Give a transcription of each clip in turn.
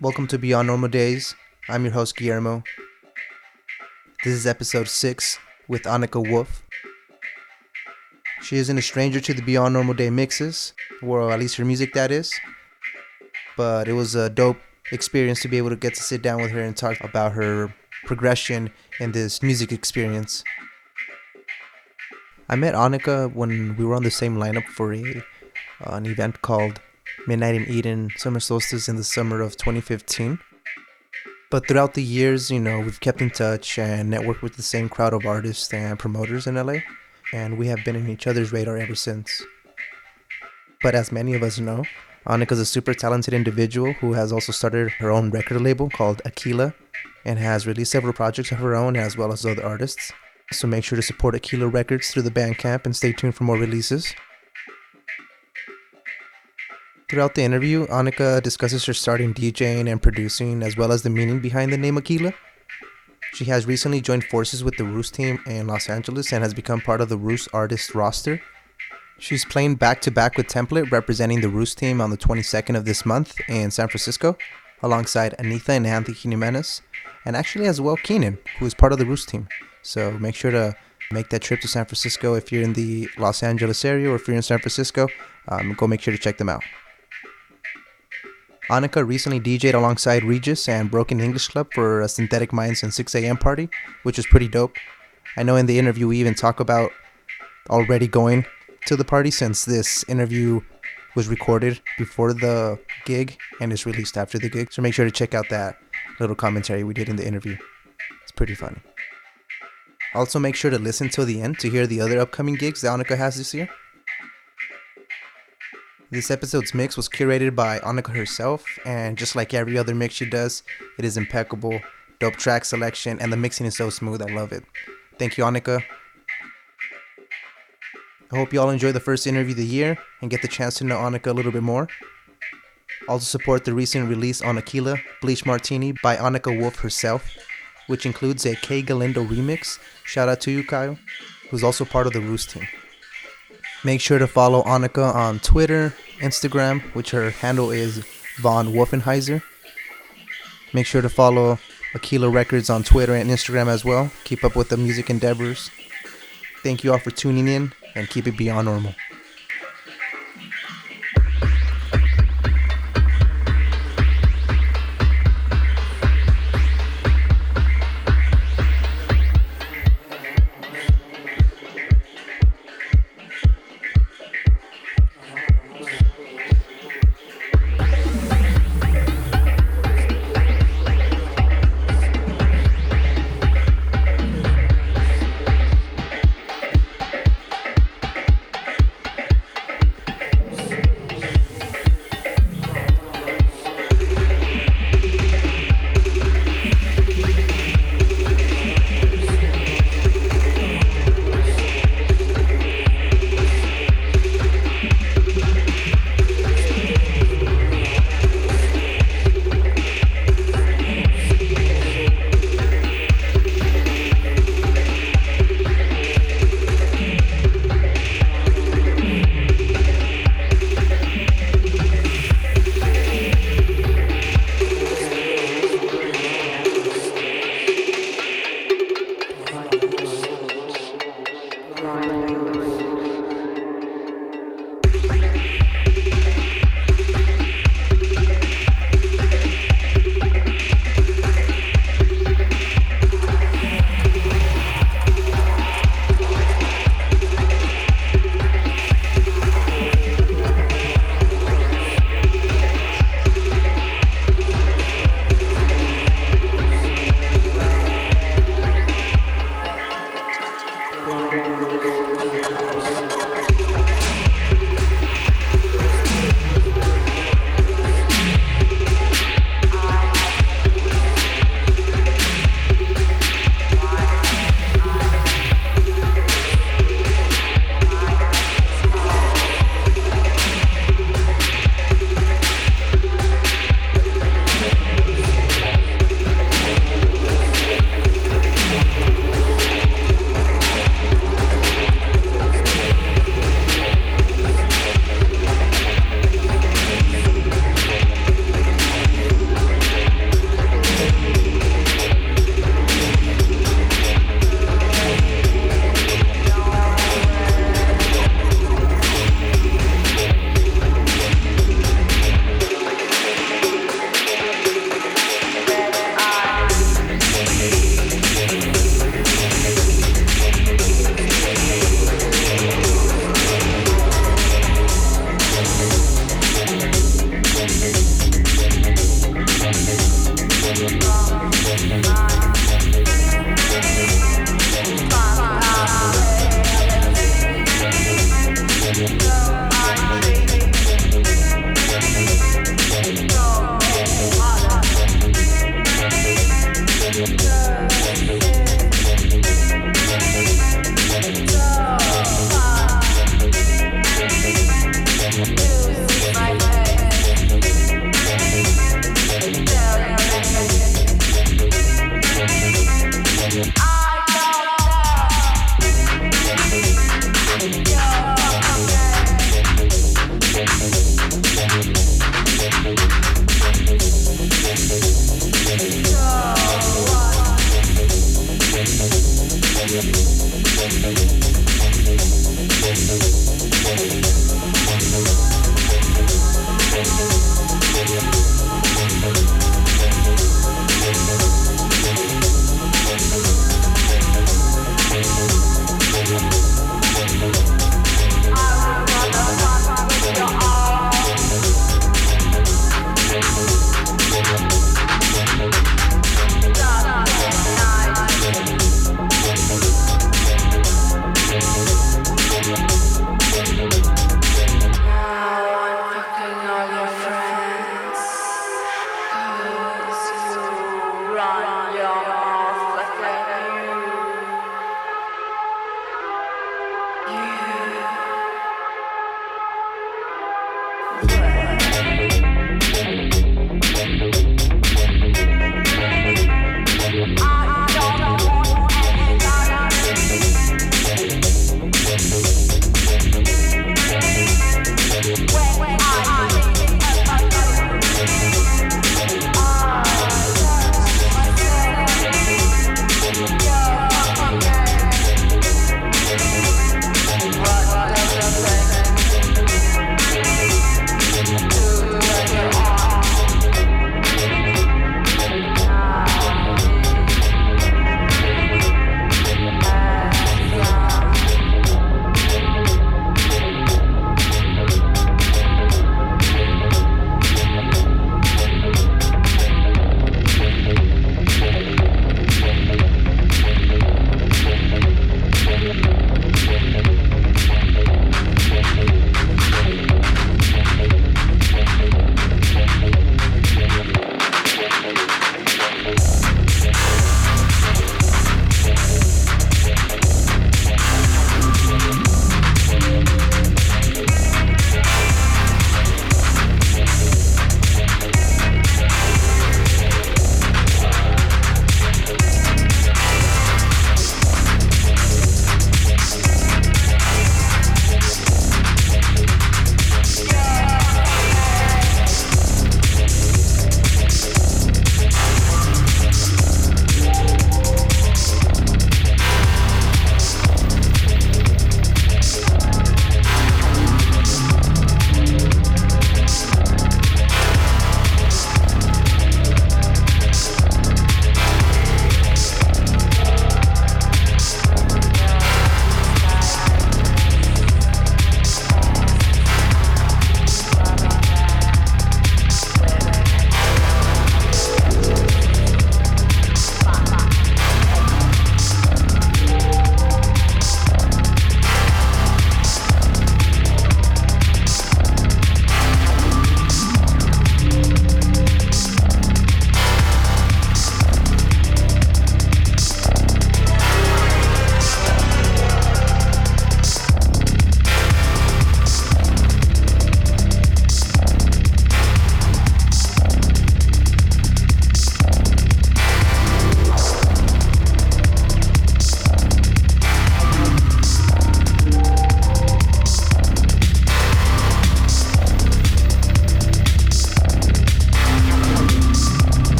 Welcome to Beyond Normal Days. I'm your host, Guillermo. This is episode 6 with Annika Wolfe. She isn't a stranger to the Beyond Normal Day mixes, or at least her music, that is. But it was a dope experience to be able to get to sit down with her and talk about her progression in this music experience. I met Annika when we were on the same lineup for an event called Midnight in Eden Summer Solstice in the summer of 2015. But throughout the years, we've kept in touch and networked with the same crowd of artists and promoters in LA, and we have been in each other's radar ever since. But as many of us know, Annika's a super talented individual who has also started her own record label called AKELA and has released several projects of her own as well as other artists. So make sure to support AKELA Records through the Bandcamp and stay tuned for more releases. Throughout the interview, Annika discusses her starting DJing and producing as well as the meaning behind the name AKELA. She has recently joined forces with the RUSE team in Los Angeles and has become part of the RUSE artist roster. She's playing back-to-back with Template representing the RUSE team on the 22nd of this month in San Francisco, alongside Anita and Anthony Jimenez, and actually as well Keenan, who is part of the RUSE team. So make sure to make that trip to San Francisco if you're in the Los Angeles area, or if you're in San Francisco, go make sure to check them out. Annika recently DJ'd alongside Regis and Broken English Club for a Synthetic Minds and 6 a.m. party, which was pretty dope. I know in the interview we even talk about already going to the party, since this interview was recorded before the gig and is released after the gig. So make sure to check out that little commentary we did in the interview. It's pretty funny. Also make sure to listen till the end to hear the other upcoming gigs that Annika has this year. This episode's mix was curated by Annika herself, and just like every other mix she does, it is impeccable, dope track selection, and the mixing is so smooth, I love it. Thank you, Annika. I hope you all enjoy the first interview of the year and get the chance to know Annika a little bit more. Also support the recent release on AKELA, Bleach Martini by Annika Wolfe herself, which includes a K Galindo remix. Shout out to you, Kyle, who's also part of the RUSE team. Make sure to follow Annika on Twitter, Instagram, which her handle is Von Wolfenheiser. Make sure to follow AKELA Records on Twitter and Instagram as well. Keep up with the music endeavors. Thank you all for tuning in, and keep it beyond normal.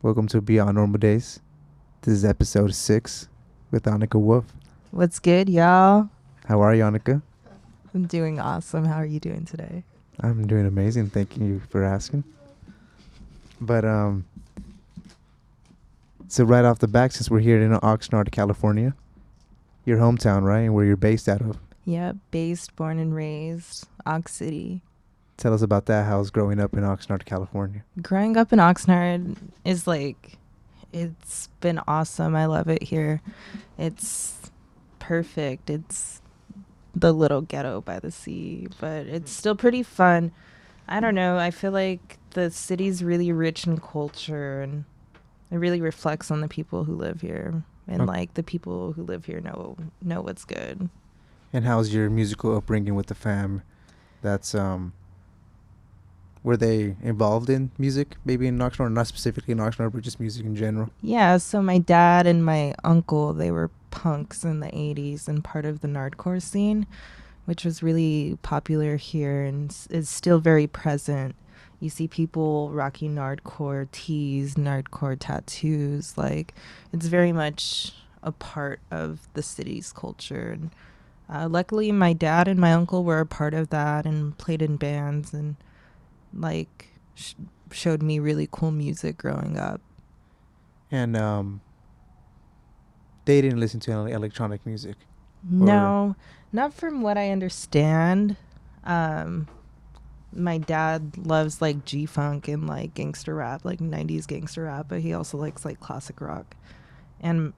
Welcome to Beyond Normal Days. This is episode 6 with Annika Wolfe. What's good, y'all? How are you, Annika? I'm doing awesome. How are you doing today? I'm doing amazing. Thank you for asking. But so right off the back, since we're here in Oxnard, California, your hometown, right? And where you're based out of. Yeah, based, born and raised, Ox City. Tell us about that. How's growing up in Oxnard, California? Growing up in Oxnard is it's been awesome. I love it here. It's perfect. It's the little ghetto by the sea, but it's still pretty fun. I don't know. I feel like the city's really rich in culture, and it really reflects on the people who live here. And the people who live here know what's good. And how's your musical upbringing with the fam? That's were they involved in music, maybe in Oxnard, not specifically in Oxnard, but just music in general? Yeah, so my dad and my uncle, they were punks in the 80s and part of the nardcore scene, which was really popular here and is still very present. You see people rocking nardcore tees, nardcore tattoos. It's very much a part of the city's culture. And luckily, my dad and my uncle were a part of that and played in bands and showed me really cool music growing up. And they didn't listen to electronic music? No, not from what I understand. my dad loves like G-funk and like gangster rap, like 90s gangster rap, but he also likes like classic rock. And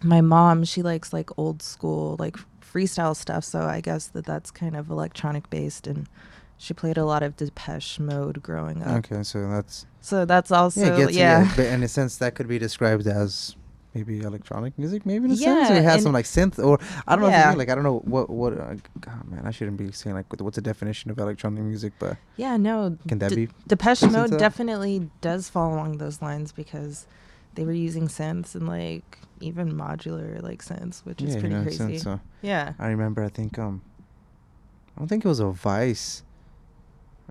my mom, she likes like old school like freestyle stuff, so I guess that's kind of electronic based, and she played a lot of Depeche Mode growing up. Okay, So that's yeah, it also gets yeah. yeah. But in a sense, that could be described as maybe electronic music, maybe in a sense, Yeah, or it has and some like synth, or I don't know if it's yeah. like I don't know what. God, man, I shouldn't be saying like what's the definition of electronic music, but Yeah, no. can that be Depeche placed into Mode that? definitely does fall along those lines because they were using synths and like even modular like synths, which is Yeah, pretty in a sense. crazy. So Yeah. I remember, I think I don't think it was a Vice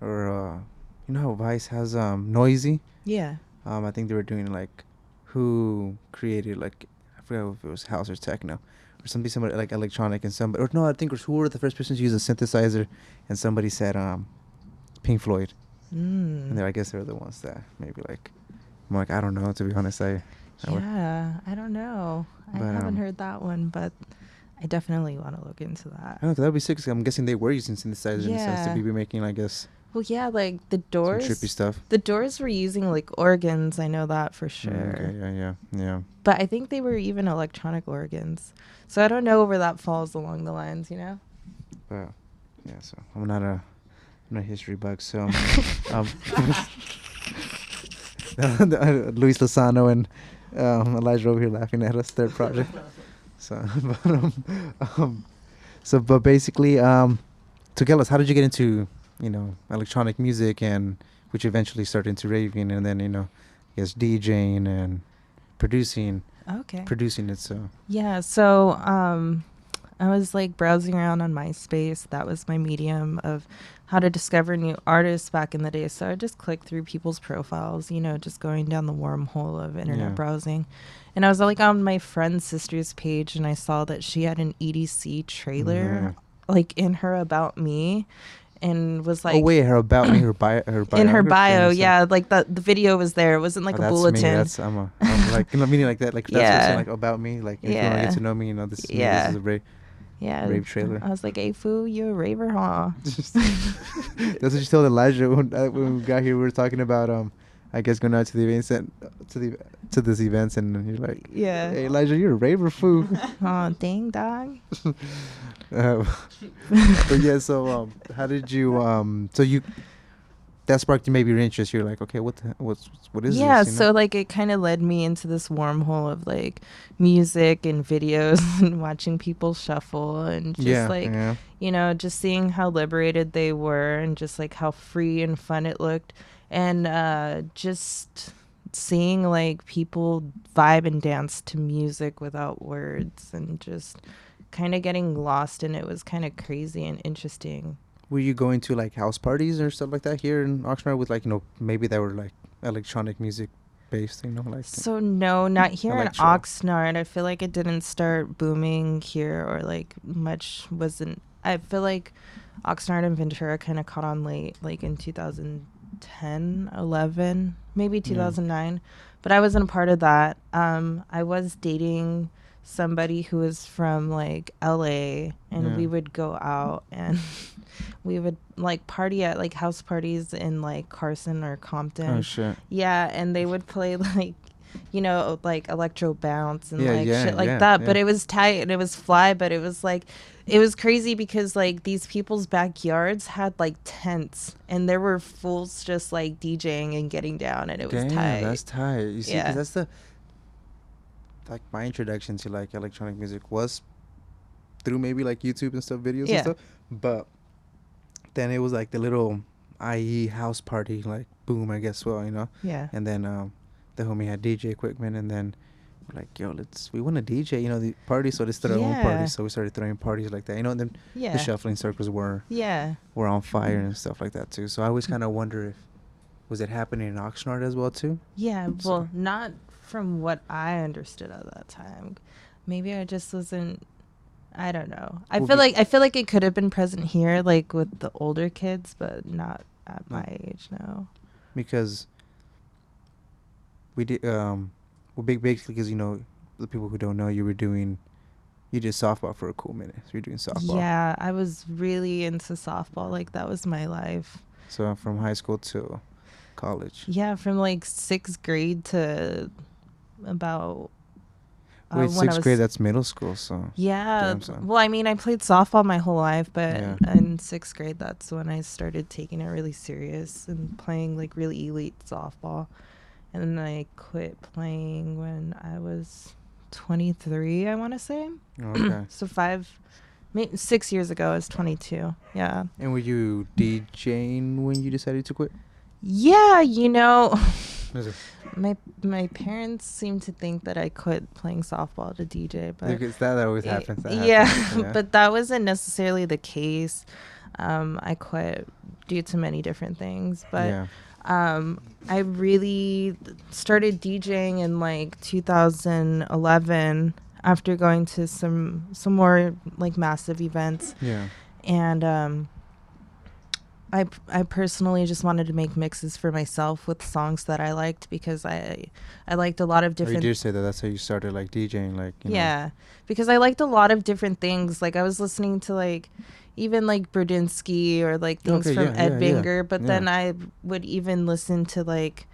or you know how Vice has Noisy. Yeah. I think they were doing like who created like I forgot if it was house or techno or somebody like electronic and somebody or no I think it was who were the first persons to use a synthesizer and somebody said Pink Floyd and Mm. I guess they're the ones that maybe like I'm like I don't know to be honest Yeah, I don't know. I but haven't heard that one, but I definitely want to look into that. I don't know, that'd be sick 'cause I'm guessing they were using synthesizers in the sense to Yeah. be making I guess Well, yeah, like the some trippy Doors. stuff. The Doors were using like organs. I know that for sure. Okay, yeah. But I think they were even electronic organs. So I don't know where that falls along the lines, you know? But yeah, so I'm not a history buff, so um, Luis Lozano and Elijah over here laughing at us. Third project. So, um, but basically, to tell us, how did you get into electronic music and which eventually started into raving and then I guess DJing and producing Okay. producing it. So Yeah, so I was like browsing around on MySpace. That was my medium of how to discover new artists back in the day. So I just clicked through people's profiles, just going down the wormhole of internet yeah, browsing. And I was like on my friend's sister's page and I saw that she had an EDC trailer yeah. like in her about me and was Oh like wait, her about me, her in her biography. bio, yeah, like the video was there. It wasn't Oh, like a that's me. bulletin. I'm like meaning like that. Like if that's what you're saying, Yeah. like about me. Like if you want to get Yeah. to know me, this is me. This is Yeah. a rave Yeah. trailer. I was like, hey, foo, you a raver, huh? That's what you told Elijah when we got here. We were talking about I guess going out to the events and to this events, and you're like, Yeah. hey Elijah, you're a raver foo. Oh, dang dog. But yeah, so how did you so you that sparked maybe your interest? You're like, okay, what is Yeah, this? so like it kind of led me into this wormhole of like music and videos and watching people shuffle and just Yeah, like, yeah. just seeing how liberated they were and just like how free and fun it looked. And just seeing like people vibe and dance to music without words and just kind of getting lost in it was kind of crazy and interesting. Were you going to like house parties or stuff like that here in Oxnard with like maybe that were like electronic music based, like So no, not here in electro? Oxnard. I feel like it didn't start booming here or like much wasn't. I feel like Oxnard and Ventura kind of caught on late, like in 2010, 11, maybe 2009. But I wasn't a part of that. I was dating somebody who was from like LA and we would go out and we would like party at like house parties in like Carson or Compton. Oh shit. Yeah, and they would play like like electro bounce and Yeah, shit like yeah, that. yeah. But it was tight and it was fly, but it was like it was crazy because like these people's backyards had like tents and there were fools just like DJing and getting down and it was tight. That's tight. You see, 'cause Yeah. that's the like my introduction to like electronic music was through maybe like YouTube and stuff, videos and Yeah. stuff. But then it was like the little IE house party, like boom, I guess. Yeah. And then the homie had DJ equipment, and then we're like, yo, we want to DJ, the party, so let's start our own Yeah. party. So we started throwing parties like that, and then Yeah. the shuffling circles were on fire and stuff like that too. So I always kind of wonder if was it happening in Oxnard as well too? Yeah, So- well, not from what I understood at that time. Maybe I just wasn't. I don't know. I feel like it could have been present here, like with the older kids, but not at my age now. Because we did basically because the people who don't know, you were doing You did softball for a cool minute. So you're doing softball. Yeah, I was really into softball. Like, that was my life. So from high school to college. Yeah, from like 6th grade to about Wait, when I sixth was grade? That's middle school. So yeah. damn son. Well, I mean, I played softball my whole life, but Yeah. in 6th grade, that's when I started taking it really serious and playing like really elite softball. And then I quit playing when I was 23, I want to say. Okay. So 6 years ago, I was 22. Yeah. And were you DJing when you decided to quit? Yeah, Is it? my parents seem to think that I quit playing softball to DJ, but Because that always happens. That yeah, happens, yeah. but that wasn't necessarily the case. I quit due to many different things, but yeah. I really started DJing in like 2011 after going to some more like massive events. Yeah. And I personally just wanted to make mixes for myself with songs that I liked, because I liked a lot of different. Oh, you did say that. That's how you started like DJing, like Yeah, because I liked a lot of different things. Like, I was listening to like even like Brudinski or like things Okay, from yeah, Ed yeah, Banger, but then I would even listen to like,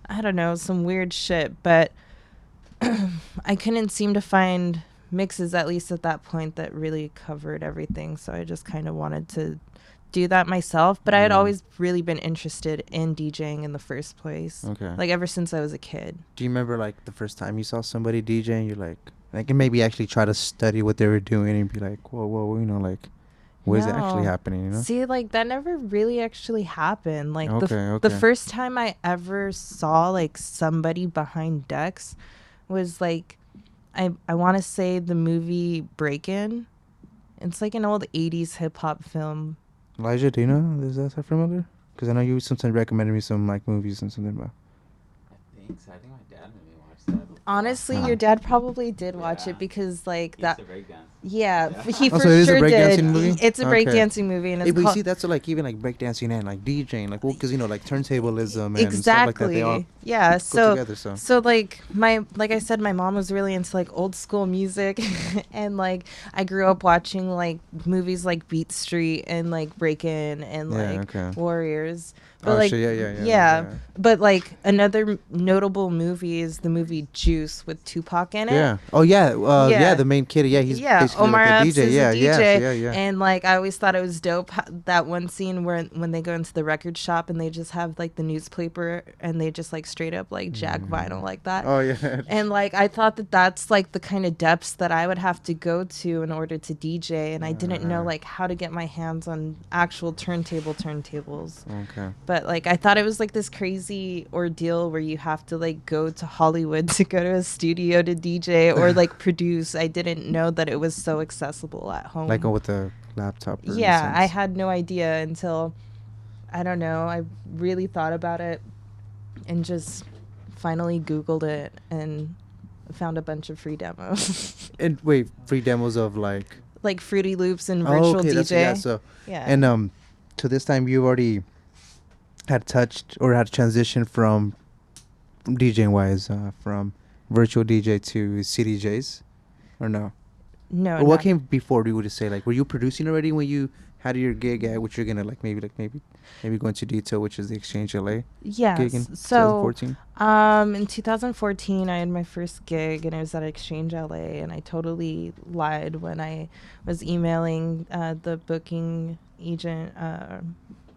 I don't know, some weird shit, but I couldn't seem to find mixes, at least at that point, that really covered everything. So I just kind of wanted to do that myself, but I had always really been interested in DJing in the first place. Okay. Like, ever since I was a kid. Do you remember like the first time you saw somebody DJing? You're like, and maybe actually try to study what they were doing and be like, whoa, like, what is actually happening? See, like, that never really actually happened. Like, Okay. the first time I ever saw like somebody behind decks was like, I want to say the movie Break-In. It's like an old 80s hip hop film. Elijah, do you know? Is that familiar? Because I know you sometimes recommended me some like movies and something about. I think so. I think my dad made me watch that before. Honestly, your dad probably did watch it, because like He that. used to breakdance. Yeah, he Oh, for so it is a sure breakdancing did. movie? It's a Okay. breakdancing movie, and Hey, it's but you called. see, that's like even like breakdancing and like DJing, like, well, because like turntablism and Exactly. stuff like that, they all Yeah. go So together. So so like I said, my mom was really into like old school music, and like I grew up watching like movies like Beat Street and like Break-In and like Warriors. But like yeah. But like another notable movie is the movie Juice with Tupac in it. Yeah. Oh yeah. Yeah. The main kid. Yeah. He's basically Omar like a Epps DJ. is Yeah. a DJ. Yeah. And like I always thought it was dope, that one scene when they go into the record shop and they just have like the newspaper and they just like straight up like jack vinyl like that. Oh yeah. And like I thought that that's like the kind of depths that I would have to go to in order to DJ, and I didn't know like how to get my hands on actual turntables. Okay. But like I thought it was like this crazy ordeal where you have to like go to Hollywood to go to a studio to DJ or like produce. I didn't know that it was so accessible at home. Like with a laptop. Yeah, I had no idea until, I don't know, I really thought about it and just finally Googled it and found a bunch of free demos. And wait, free demos of like Fruity Loops and virtual DJ. Yeah. And to this time you already had touched or had transitioned from DJing wise from virtual DJ to CDJs, or no? No. Or what came before? You would just say like, were you producing already when you had your gig at which you're gonna maybe go into detail, which is the Exchange LA? Yes. Gig in So 2014? In 2014 I had my first gig and it was at Exchange LA, and I totally lied when I was emailing the booking agent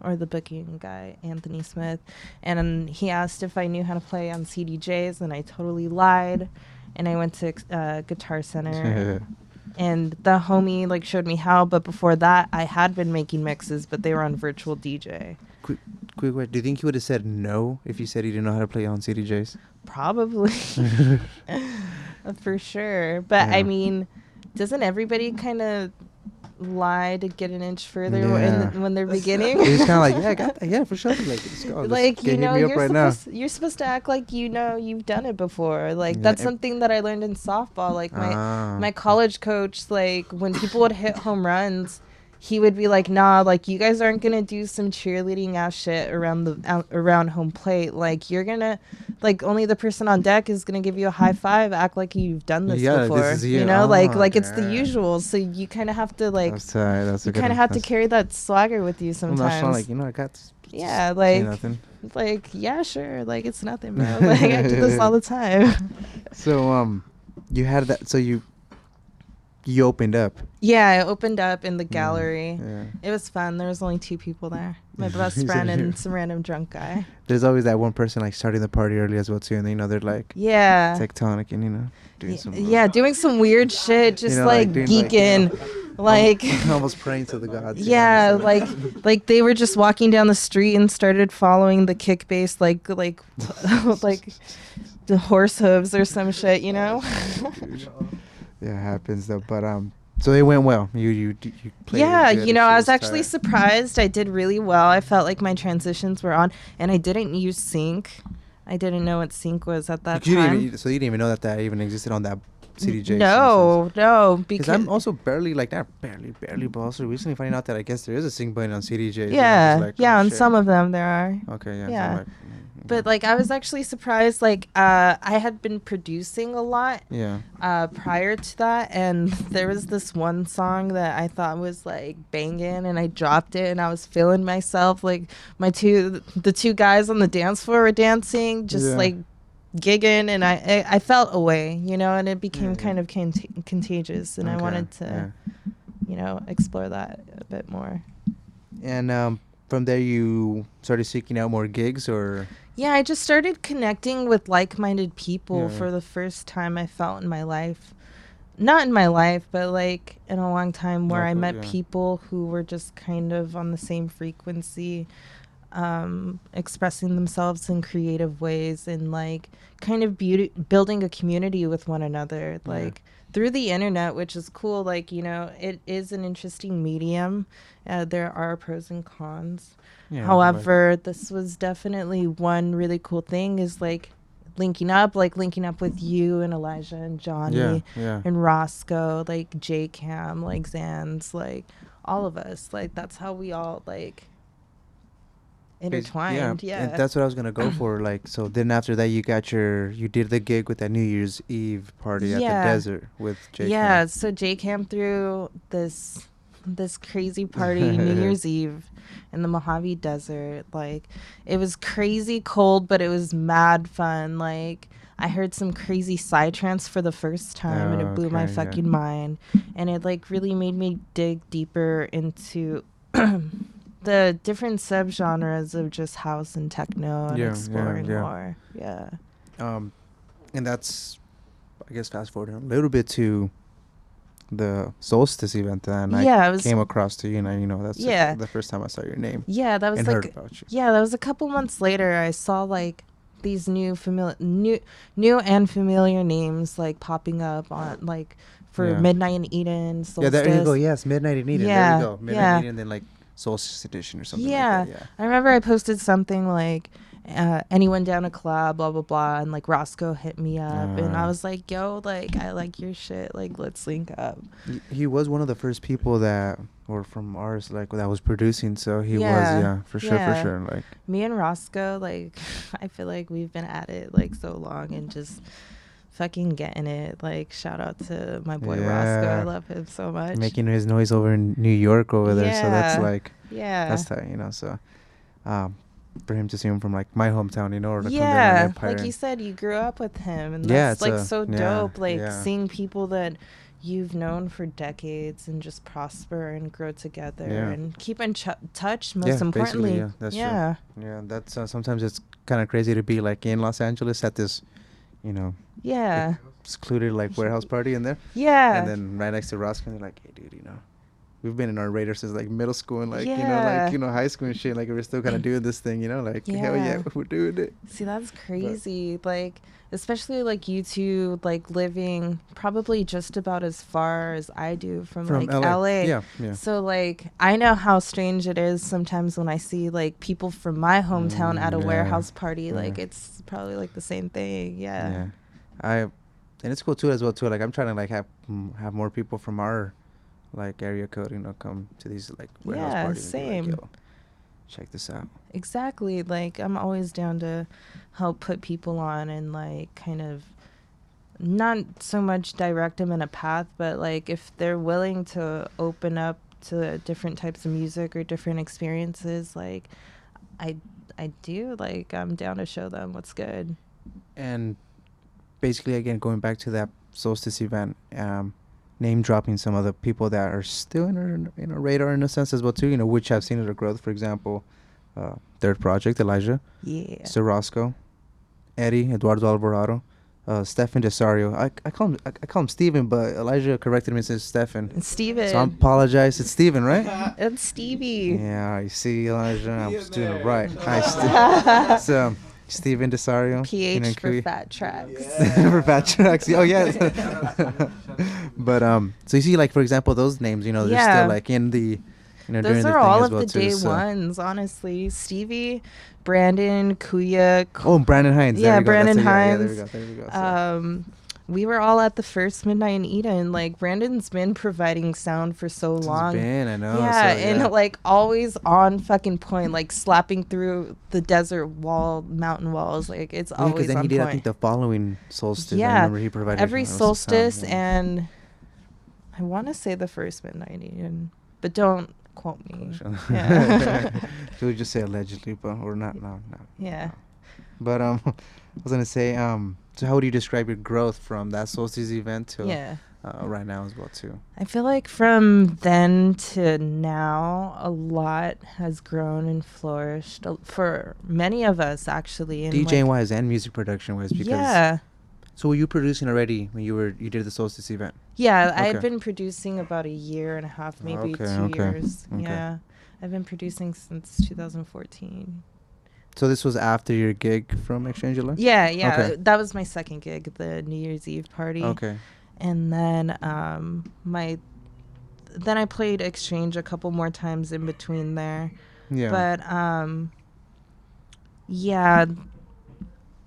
or the booking guy, Anthony Smith, and he asked if I knew how to play on CDJs, and I totally lied, and I went to Guitar Center and the homie like showed me how, but before that I had been making mixes, but they were on virtual DJ. Quick word. Do you think he would have said no if you said he didn't know how to play on CDJs? Probably. For sure. But I mean, doesn't everybody kind of lie to get an inch further when they're beginning? He's kind of like, yeah, I got that. Yeah, for sure. Like, let's go. Like, you're supposed to act like you've done it before. Like, that's something that I learned in softball. Like, my college coach, like, when people would hit home runs, he would be like, nah, like, you guys aren't gonna do some cheerleading ass shit around home plate. Like, you're gonna, like, only the person on deck is gonna give you a high five, act like you've done this Yeah, before. this is you. You know, like it's the Yeah. usual. So you kind of have to, like, That's you a good kind of have to that's- carry that swagger with you I'm sometimes. not like, I got Yeah, say like, nothing. like, yeah, sure, like, it's nothing, bro. Like, I do this all the time. So you had that. So you opened up. Yeah, I opened up in the gallery. Yeah. It was fun. There was only 2 people there. My best You said friend it. and some random drunk guy. There's always that one person like starting the party early as well too, and they're like Yeah. tectonic and doing some Yeah, doing some weird shit, just like doing, geeking. Like, almost praying to the gods. yeah, like they were just walking down the street and started following the kick bass like like the horse hooves or some shit, you know? Yeah, it happens though. But so it went well. You played. Yeah, good, you know, she I was actually tired. surprised. I did really well. I felt like my transitions were on, and I didn't use sync. I didn't know what sync was at that time. So you didn't even know that even existed on that CDJ. No, Because I'm also barely, but also recently finding out that I guess there is a sync button on CDJs. yeah, Like, yeah, oh, on shit. some of them there are. Okay, yeah. Yeah. So I'm like, But like I was actually surprised. Like I had been producing a lot yeah. prior to that, and there was this one song that I thought was like banging, and I dropped it, and I was feeling myself. Like the two guys on the dance floor were dancing, just like gigging, and I felt away, you know, and it became kind of contagious, and I wanted to, you know, explore that a bit more. And from there, you started seeking out more gigs, or? Yeah, I just started connecting with like-minded people Yeah. for the first time I felt in my life. Not in my life, but like in a long time, where I met people who were just kind of on the same frequency, expressing themselves in creative ways, and like kind of building a community with one another, like through the internet, which is cool. Like, you know, it is an interesting medium. There are pros and cons. Yeah, However, this was definitely one really cool thing, is like linking up with you and Elijah and Johnny and Roscoe, like J-Cam, like Zans, like all of us. Like that's how we all like intertwined. Yeah. And that's what I was gonna go for. Like, so then after that, you did the gig with that New Year's Eve party at the desert with J-Cam. Yeah. So J-Cam threw this crazy party New Year's Eve in the Mojave Desert. Like, it was crazy cold, but it was mad fun. Like, I heard some crazy psytrance for the first time, and it blew my fucking mind. And it like really made me dig deeper into the different subgenres of just house and techno, and exploring more. Yeah. And that's, I guess, fast forwarding a little bit to the Solstice event, and I came across to you, and that's the first time I saw your name. Yeah, that was and like heard about you. Yeah, that was a couple months later. I saw like these new and familiar names like popping up on like for Midnight in Eden, Solstice. Yeah, there you go. Yes, Midnight in Eden. Yeah, there we go. Midnight in Eden, and then like Solstice Edition or something like that. Yeah. I remember I posted something like anyone down a collab, blah blah blah, and like Roscoe hit me up, and I was like, yo, like I like your shit, like let's link up. He was one of the first people that were from ours, like that was producing, so he was for sure. Like me and Roscoe, like I feel like we've been at it like so long and just fucking getting it. Like, shout out to my boy Roscoe. I love him so much. Making his noise over in New York over there, so that's like that's tight, so for him to see him from like my hometown, or like you said, you grew up with him, and that's like so dope. Like seeing people that you've known for decades and just prosper and grow together and keep in touch. Most importantly, that's true. Yeah, that's sometimes it's kind of crazy to be like in Los Angeles at this, secluded like warehouse party in there. Yeah, and then right next to Roscoe, and they're like, hey, dude, we've been in our radar since like middle school and like high school and shit. Like we're still kind of doing this thing, like hell yeah, we're doing it. See, that's crazy. But like, especially like you two, like living probably just about as far as I do from like LA. Yeah. So like, I know how strange it is sometimes when I see like people from my hometown at a warehouse party. Like it's probably like the same thing. And it's cool too as well too. Like I'm trying to like have more people from our like area code, come to these like warehouse Yeah, parties and be like, same. yo, check this out. Exactly. Like, I'm always down to help put people on and, like, kind of not so much direct them in a path, but, like, if they're willing to open up to different types of music or different experiences, like, I, I do. Like, I'm down to show them what's good. And basically, again, going back to that solstice event, name dropping some of the people that are still in our radar in a sense as well too. Which have seen their growth. For example, Third Project, Elijah, Yeah. Sir Roscoe, Eddie, Eduardo Alvarado, Stefan Desario. I call him Steven, but Elijah corrected me and says Stefan. It's Steven. So I apologize. It's Steven, right? It's Stevie. Yeah, I see, Elijah. I'm just doing it right. Hi, so Steven Desario. PH for Fat Tracks. For Fat Tracks. Oh yeah. But so you see, like, for example, those names, they're still like in the during Those the are thing all as of well the too, day so. ones, honestly. Stevie, Brandon, Kuya. Oh, Brandon Hines. Yeah, There we go. Brandon That's Hines. there we go. So. We were all at the first Midnight in Eden. Like, Brandon's been providing sound for so long. I know. Yeah, so, and like always on fucking point, like slapping through the desert wall, mountain walls. Like, it's always because then on he did, point. I think, the following solstice. Yeah, I remember he provided every solstice, sound, yeah. and I want to say the first Midnight in Eden, but don't quote me. Yeah. He would just say allegedly, but or not. No. Yeah. But I was gonna say, so how would you describe your growth from that solstice event to right now as well too? I feel like from then to now, a lot has grown and flourished for many of us, actually. And DJ wise and music production wise, because yeah. So were you producing already when you did the solstice event? Yeah, I Okay. had been producing about a year and a half, maybe 2 years. Okay. Yeah, I've been producing since 2014. So this was after your gig from Exchange July? Yeah. Okay. That was my second gig, the New Year's Eve party. Okay. And then then I played Exchange a couple more times in between there. Yeah. But yeah,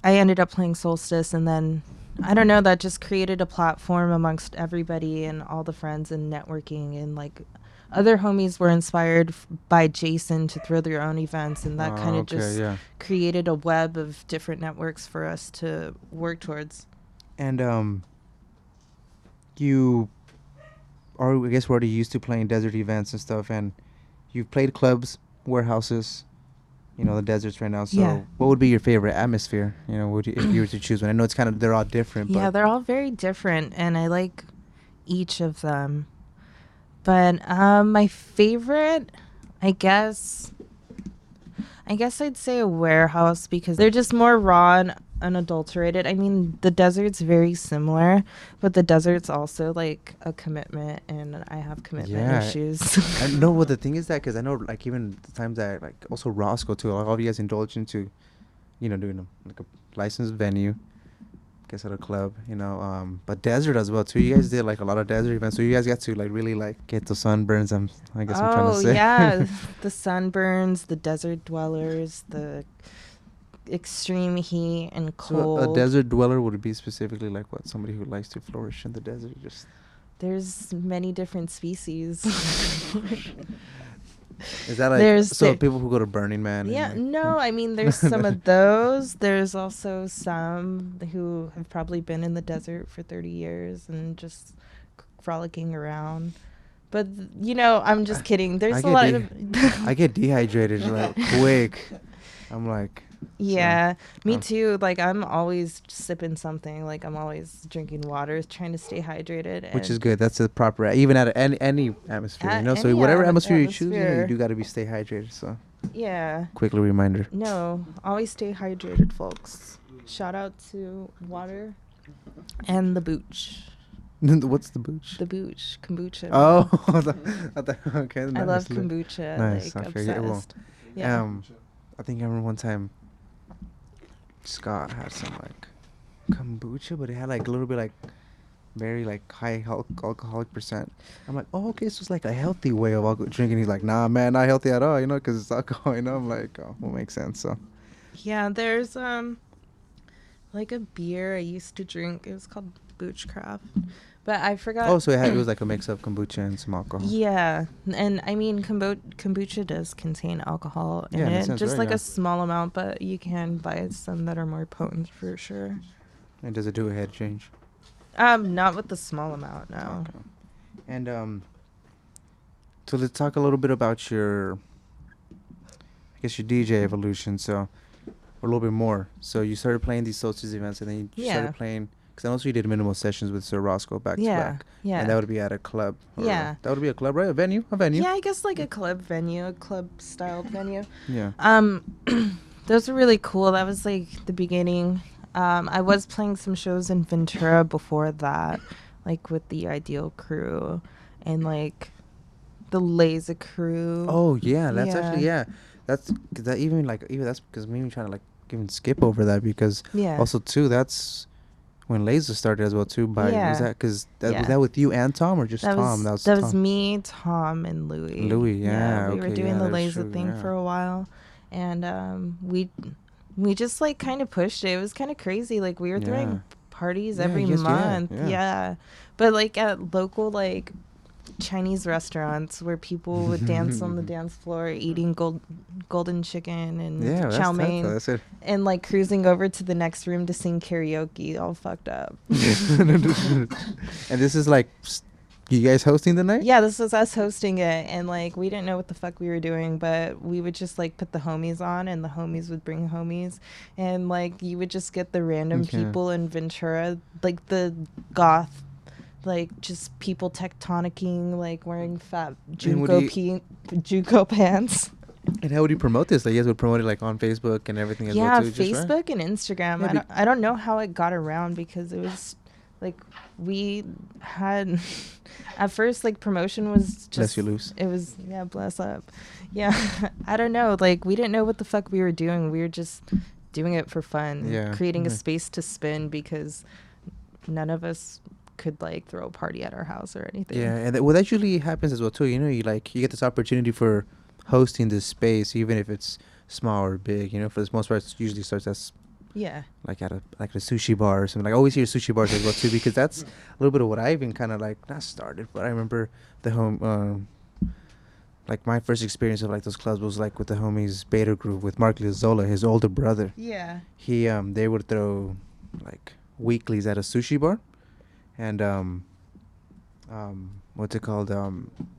I ended up playing Solstice, and then I don't know, that just created a platform amongst everybody and all the friends and networking, and like other homies were inspired by Jason to throw their own events, and that kind of just created a web of different networks for us to work towards. And you are, I guess, we're already used to playing desert events and stuff, and you've played clubs, warehouses, the deserts right now. So what would be your favorite atmosphere, if you were to choose one? I know it's kind of, they're all different. Yeah, but they're all very different, and I like each of them. But my favorite, I guess I'd say a warehouse, because they're just more raw and unadulterated. I mean, the desert's very similar, but the desert's also like a commitment, and I have commitment issues. I know what the thing is, that because I know, like, even the times that, like, also Roscoe too, like, all of you guys indulge into, doing like a licensed venue, I guess at a club, but desert as well too. You guys did like a lot of desert events, so you guys got to like really like get the sunburns. I guess I'm trying to say. Oh yeah, the sunburns, the desert dwellers, the extreme heat and cold. So a desert dweller would be specifically like what? Somebody who likes to flourish in the desert. There's many different species. Is that like people who go to Burning Man? Yeah, no, I mean, there's some of those. There's also some who have probably been in the desert for 30 years and just frolicking around. But, I'm just kidding. There's a lot of... I get dehydrated like quick. I'm like... Yeah, me too. Like, I'm always sipping something. Like, I'm always drinking water, trying to stay hydrated. Which is good. That's the proper, even at any atmosphere, so whatever atmosphere you choose, you do got to be stay hydrated. So yeah. Quickly reminder. No, always stay hydrated, folks. Shout out to water and the booch. What's the booch? The booch, kombucha. Oh, okay. I love kombucha. Nice. Like, obsessed. Yeah. I think I remember one time Scott had some like kombucha, but it had like a little bit like very like high alcoholic percent. I'm like, oh, okay, so it's like a healthy way of drinking. He's like, nah, man, not healthy at all, because it's alcohol. I'm like, oh, well, makes sense. So yeah, there's like a beer I used to drink. It was called Boochcraft, But I forgot. Oh, so it was like a mix of kombucha and some alcohol. Yeah, and I mean kombucha does contain alcohol in Yeah, in a it, sense, just right, like yeah. a small amount, but you can buy some that are more potent for sure. And does it do a head change? Not with the small amount, no. Okay. And so let's talk a little bit about your, I guess, your DJ evolution. So, or a little bit more. So you started playing these solstice events, and then you started playing. Because I know you did minimal sessions with Sir Roscoe back to back. Yeah. And that would be at a club. Yeah. That would be a club, right? A venue? A venue. Yeah, I guess like a club venue, a club-styled venue. Yeah. Those were really cool. That was like the beginning. I was playing some shows in Ventura before that, like with the Ideal Crew and like the Laser Crew. Oh yeah, that's actually that's cause that even that's because me trying to like even skip over that because also too that's when Laser started as well too. By was that because was that with you and Tom or just Tom? That was me, Tom, and Louie. Louie, yeah, we were doing the Laser thing for a while, and we just like kind of pushed it. It was kind of crazy. Like we were throwing parties every month. Yeah. But like at local like Chinese restaurants where people would dance on the dance floor eating golden chicken and chow mein. That's it. And like cruising over to the next room to sing karaoke all fucked up. And this is like you guys hosting the night? Yeah, this was us hosting it, and like we didn't know what the fuck we were doing, but we would just like put the homies on, and the homies would bring homies, and like you would just get the random people in Ventura, like the goth, like just people tectonicking, like wearing fat JUCO pants. And how would you promote this? Like you guys would promote it like on Facebook and everything as well too? Facebook and Instagram. Yeah, I don't know how it got around because it was like we had at first like promotion was just bless you loose. It was bless up. Yeah. I don't know, like we didn't know what the fuck we were doing. We were just doing it for fun, creating a space to spin because none of us could like throw a party at our house or anything. Yeah, and that usually happens as well too. You know, you get this opportunity for hosting this space, even if it's small or big. You know, for the most part, it usually starts as like at a sushi bar or something. Like I always hear sushi bars as well too, because that's a little bit of what I even kind of like not started, but I remember the home. Like my first experience of like those clubs was like with the homies Beta Group with Mark Lizola, his older brother. Yeah. He they would throw like weeklies at a sushi bar, and what's it called?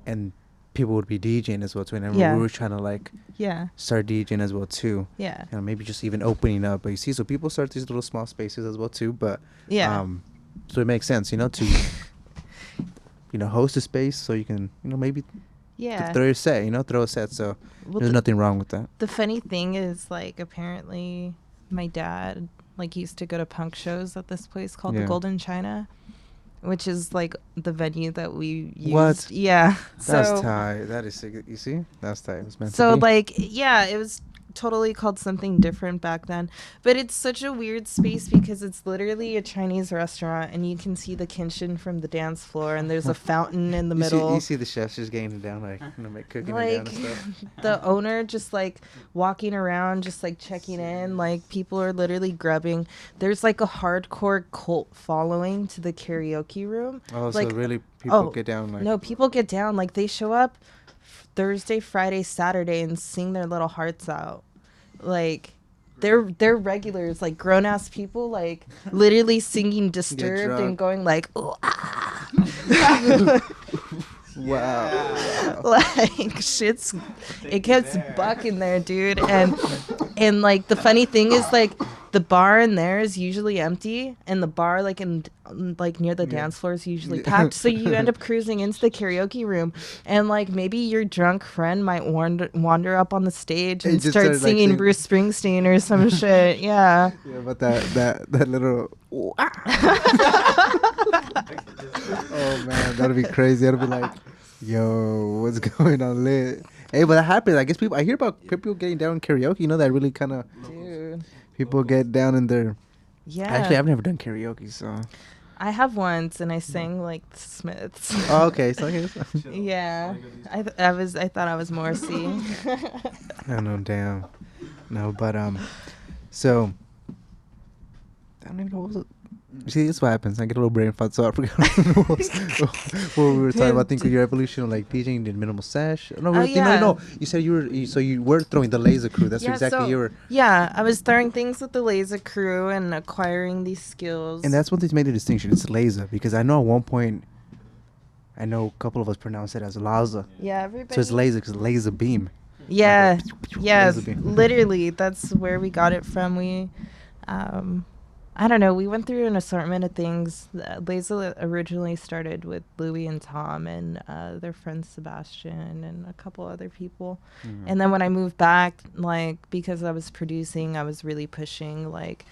And people would be DJing as well too. And I remember we were trying to like start DJing as well too. Yeah. And maybe just even opening up. But you see, so people start these little small spaces as well too. But so it makes sense, you know, to host a space so you can, maybe throw a set. So there's nothing wrong with that. The funny thing is, like, apparently my dad like used to go to punk shows at this place called the Golden China, which is like the venue that we used. What? Yeah. That's tight. That is sick. You see? That's tight. It was meant so to be. like, it was totally called something different back then, but it's such a weird space because it's literally a Chinese restaurant and you can see the kitchen from the dance floor and there's a fountain in the middle. You see the chefs just getting it down, like cooking it down and stuff. The owner just like walking around, just like checking in, like people are literally grubbing. There's like a hardcore cult following to the karaoke room. Oh, like, so really people get down? Like, no, people get down. Like they show up Thursday, Friday, Saturday and sing their little hearts out. Like they're regulars, like grown ass people, like literally singing Disturbed and going like, ooh, ah. Wow. Like it gets buck in there, dude. And like the funny thing is like the bar in there is usually empty and the bar like in like near the dance floor is usually packed. So you end up cruising into the karaoke room and like maybe your drunk friend might wander up on the stage and start singing like Bruce Springsteen or some shit. Yeah. Yeah, but that little oh man, that'd be crazy. That'd be like, yo, what's going on, lit? Hey, but that happens. I guess I hear about people getting down in karaoke. You know, that really kind of people get down in there. Yeah. Actually, I've never done karaoke, so. I have once, and I sang like the Smiths. Oh, okay. So yeah, I thought I was Morrissey. I know, damn. No, but so I don't even know what was it. See, this is what happens. I get a little brain fart, so I forgot what we were talking about. I think your evolution of like DJing, did minimal sesh. No, Oh, yeah. no. You said you were throwing the laser crew. That's Yeah, exactly so- you were. Yeah, I was throwing things with the laser crew and acquiring these skills. And that's one thing that made the distinction. It's laser because I know at one point, I know a couple of us pronounce it as laser. Yeah, everybody. So it's laser because laser beam. Yeah, yeah, Laser beam. literally, that's where we got it from. I don't know, we went through an assortment of things. Laser originally started with Louie and Tom and their friend Sebastian and a couple other people. Mm-hmm. And then when I moved back, like, because I was producing, I was really pushing, like,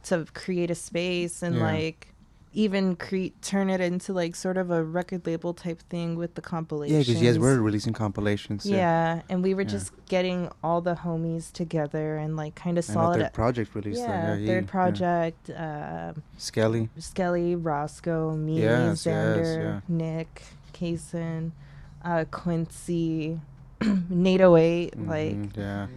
to create a space and, Yeah. like, even turn it into, like, sort of a record label type thing with the compilations. Yeah, because you guys were releasing compilations. Yeah, and we were Yeah. just getting all the homies together and, like, kind of And a solid. third project released. Yeah, then. third project. Skelly. Skelly, Roscoe, me, Yes, Xander, yeah. Nick, Kaysen, Quincy, Nate 08, like, Mhm, yeah.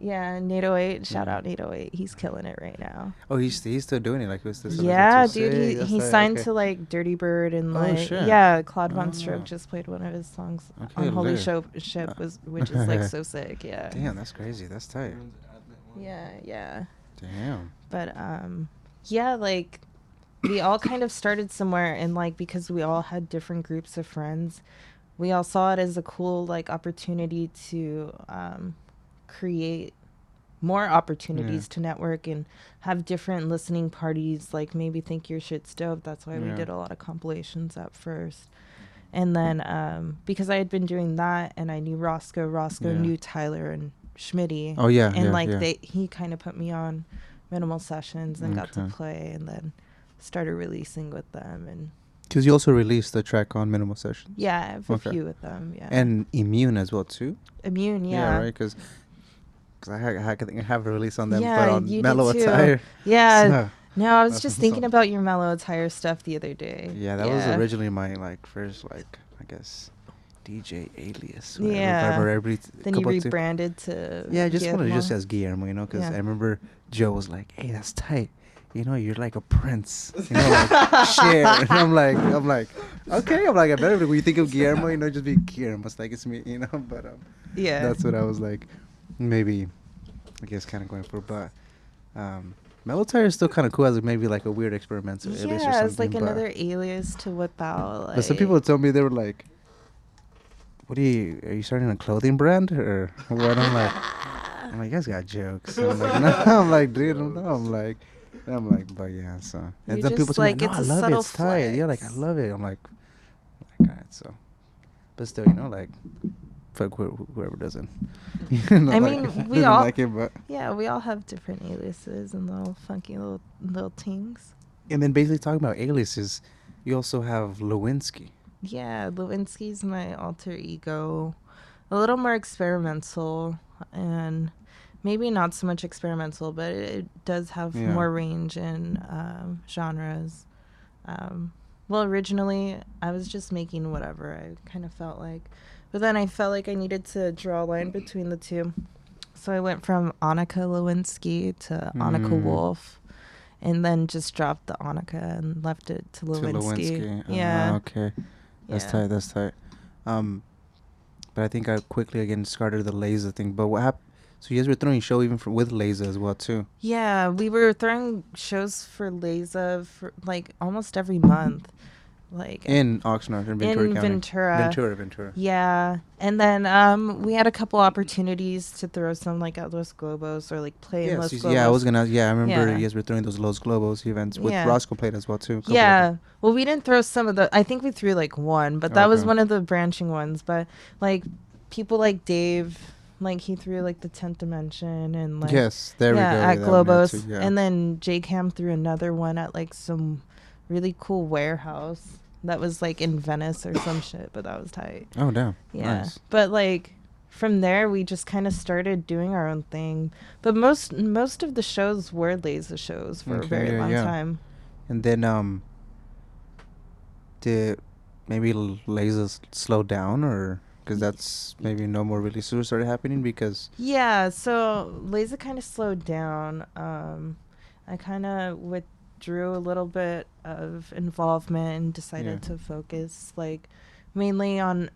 yeah, Nate 08, shout Yeah. out Nate 08, he's killing it right now. Oh, he's still doing it. Like, what's this? Yeah, dude, he signed to, like, Dirty Bird and, Oh, like, shit. yeah, Claude Von Oh. Stroke just played one of his songs Okay, on Holy lit. Ship, which is, like, so sick, yeah. Damn, that's crazy. That's tight. Yeah. Damn. But yeah, like, we all kind of started somewhere, and, like, because we all had different groups of friends, we all saw it as a cool, like, opportunity to create more opportunities to network and have different listening parties, like maybe Think Your Shit's Dope. That's why we Yeah. did a lot of compilations at first. And then because I had been doing that and I knew Roscoe Yeah. knew Tyler and Schmitty. Oh, yeah. And yeah, like yeah. he kind of put me on minimal sessions and got to Okay. play, and then started releasing with them. And Because you also released a track on Minimal Sessions. yeah, I have a Okay. few with them. Yeah. And Immune as well, too. Immune, yeah. Right? Because I think I have a release on them, Yeah, but on you did Mellow too. Attire. Yeah. So, No, I was That's just awesome. thinking about your Mellow Attire stuff the other day. yeah, that was originally my, like, first, like, I guess, DJ alias. Yeah. Then you couple of rebranded to. Yeah, I just wanted to Guillermo. just as Guillermo, you know, because Yeah. I remember Joe was like, "Hey, that's tight. You know, you're like a prince. You know, like share." And I'm like, okay. I'm like, I better when you think of Guillermo, you know, just be Guillermo. It's like it's me, you know. But Yeah. that's what I was like, maybe, I guess, kind of going for. But Mellow Tire is still kind of cool as maybe like a weird experimental alias or something. Yeah, it's like but, another alias to whip out. Like, But some people told me they were like, "What are you starting a clothing brand or what?" I'm like, you guys got jokes. I'm like, no, I'm like, dude, no, I'm like, but yeah, so. And You're then people just tell me, like, no, it's I a love it, subtle it's tight. Yeah, like, I flex. love it. I'm like, all right, so. But still, you know, like, fuck whoever doesn't. You know, I like, mean, we doesn't all. like it, but. Yeah, we all have different aliases and little funky little things. And then basically talking about aliases, you also have Lewinsky. Yeah, Lewinsky's my alter ego. A little more experimental, and maybe not so much experimental, but it does have Yeah. more range in genres. Well, originally, I was just making whatever I kind of felt like. But then I felt like I needed to draw a line between the two. So I went from Annika Lewinsky to Annika Wolfe, and then just dropped the Annika and left it to Lewinsky. Yeah. Okay. That's Yeah. tight. That's tight. But I think I quickly again started the laser thing. But what happened? So you guys were throwing show even with laser as well too. Yeah, we were throwing shows for Laza for like almost every month. Like In Oxnard, in Ventura in County. Ventura. Yeah. And then we had a couple opportunities to throw some like at Los Globos or like play in Los Globos. Yeah, I was gonna. Yeah, I remember Yeah. you guys were throwing those Los Globos events with Yeah. Roscoe played as well too. a couple of Yeah. them. Well, we didn't throw some of the. I think we threw like one, but that was Okay. one of the branching ones. But like people like Dave, like he threw like the 10th Dimension and like Yes, there we go. at that one there Globos, too, yeah. and then J Cam threw another one at like some really cool warehouse that was like in Venice or some shit, but that was tight. Oh damn. Yeah, Nice. but like from there we just kind of started doing our own thing. But most of the shows were laser shows for a Okay, very yeah, long yeah. time. And then did maybe lasers slow down or because that's maybe no more releases started happening because Yeah, so Laser kind of slowed down. I kind of with withdrew a little bit of involvement and decided to focus like mainly on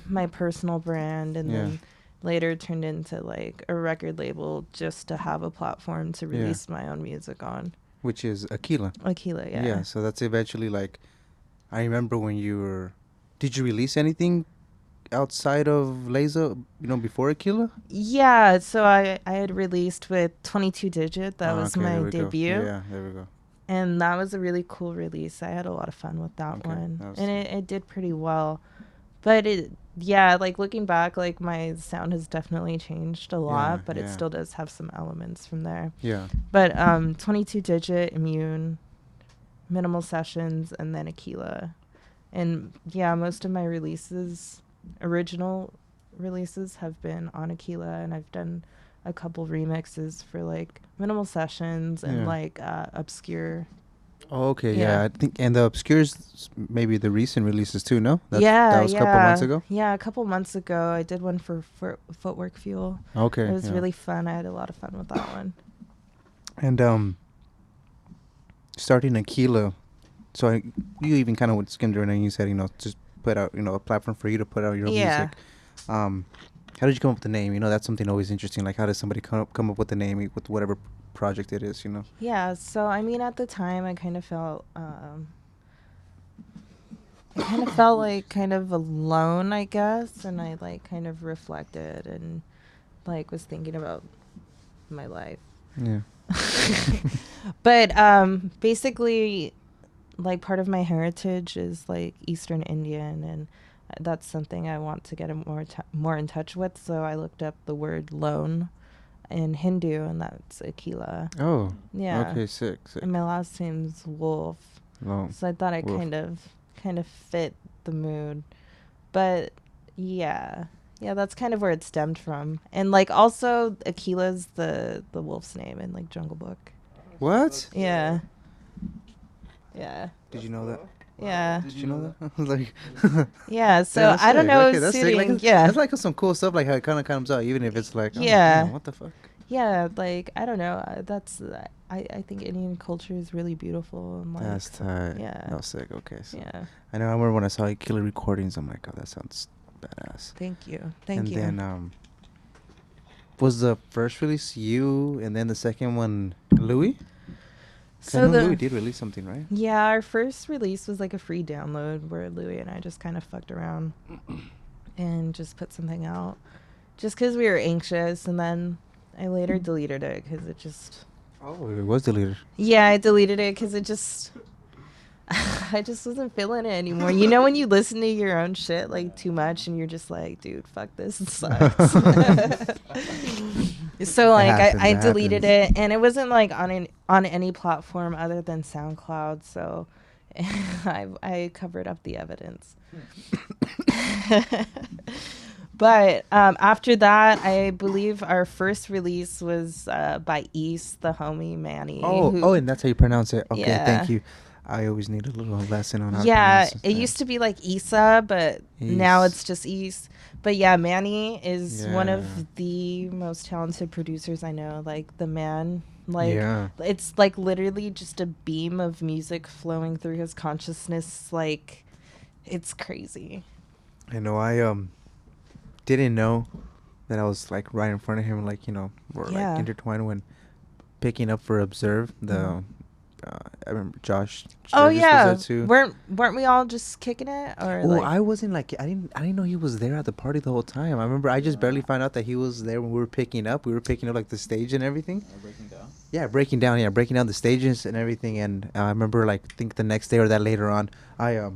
my personal brand, and then later turned into like a record label just to have a platform to release my own music on. Which is AKELA. AKELA, yeah. Yeah, so that's eventually like, I remember when you were, did you release anything outside of Laser, before AKELA? Yeah, so I had released with 22 Digit. That was my debut. Yeah, there we go. And that was a really cool release. I had a lot of fun with that one. And it did pretty well. But like looking back, like my sound has definitely changed a lot, but it still does have some elements from there. Yeah. But 22 Digit, Immune, Minimal Sessions, and then AKELA. And yeah, most of my original releases have been on AKELA, and I've done a couple remixes for like Minimal Sessions and like Obscure. Oh, okay, yeah. I think, and the Obscures, maybe the recent releases too, no? That was a couple months ago? Yeah, a couple months ago. I did one for Footwork Fuel. Okay. It was really fun. I had a lot of fun with that one. And starting AKELA, so you even kind of skimmed around and you said, just put out, a platform for you to put out your own music. How did you come up with the name? That's something always interesting. Like, how does somebody come up with the name with whatever project it is, Yeah, so I mean, at the time, I kind of felt like kind of alone, I guess, and I like kind of reflected and like was thinking about my life. Yeah. But basically, like part of my heritage is like Eastern Indian, and that's something I want to get more in touch with. So I looked up the word lone in Hindu, and that's AKELA. Oh. Yeah. Okay, sick. And my last name's Wolfe. Oh. So I thought it kind of fit the mood. But yeah, that's kind of where it stemmed from. And like also AKELA's the wolf's name in like Jungle Book. What? Yeah. Yeah. Did you know that? Yeah. Did you know that? Like. Yeah. So I don't know. Okay, that's sick. Like, that's like some cool stuff. Like how it kind of comes out, even if it's like. Yeah. Oh, what the fuck? Yeah. Like I don't know. That's I think Indian culture is really beautiful. And like, that's tight. Yeah. That was sick. Okay. So yeah. I remember when I saw AKELA recordings, I'm like, oh, that sounds badass. Thank you. Thank you. And then was the first release you, and then the second one Louis? So Louis did release something, right? Yeah, our first release was like a free download where Louis and I just kind of fucked around and just put something out just because we were anxious. And then I later deleted it because it just... Oh, it was deleted. Yeah, I deleted it because it just... I just wasn't feeling it anymore. You know when you listen to your own shit like too much and you're just like, dude, fuck this, it sucks. So like I deleted it, and it wasn't like on any platform other than SoundCloud, so I covered up the evidence. But after that, I believe our first release was by East, the homie Manny. Oh, and that's how you pronounce it. Okay, thank you. I always need a little lesson on how to pronounce it. Yeah, it used to be like Issa, but now it's just East. But yeah, Manny is one of the most talented producers I know. Like the man, like it's like literally just a beam of music flowing through his consciousness. Like it's crazy. I know. I didn't know that I was like right in front of him, like we're like intertwined when picking up for Observe the. I remember Josh. Oh yeah, was there too. weren't we all just kicking it? Or I wasn't like I didn't know he was there at the party the whole time. I remember I just barely found out that he was there when we were picking up. We were picking up like the stage and everything. Breaking down. Yeah, breaking down the stages and everything. And I remember like I think the next day or that later on, I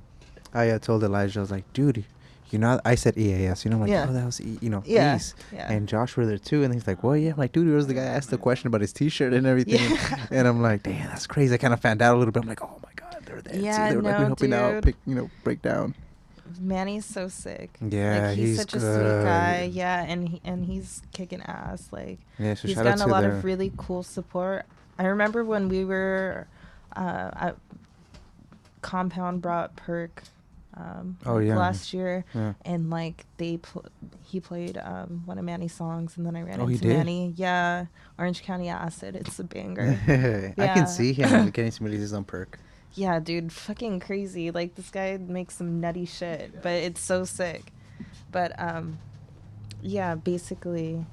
told Elijah, I was like, dude. I said EAS, I'm like, oh, that was, East. Yeah. And Josh were there too. And he's like, well, yeah. I'm like, dude, was the guy asked the question about his T-shirt and everything. Yeah. And I'm like, damn, that's crazy. I kind of found out a little bit. I'm like, oh my God, they're there too. They were like helping out, break down. Manny's so sick. Yeah, like, he's such a sweet guy. Yeah, and he's kicking ass. Like, yeah, so he's gotten a lot of really cool support. I remember when we were, Compound brought Perk last year, Yeah. and like he played one of Manny's songs, and then I ran Oh, he into did? Manny. Yeah, Orange County Acid. It's a banger. I can Yeah. see him getting some releases on Perk. Yeah, dude, fucking crazy. Like, this guy makes some nutty shit, but it's so sick. But yeah, basically,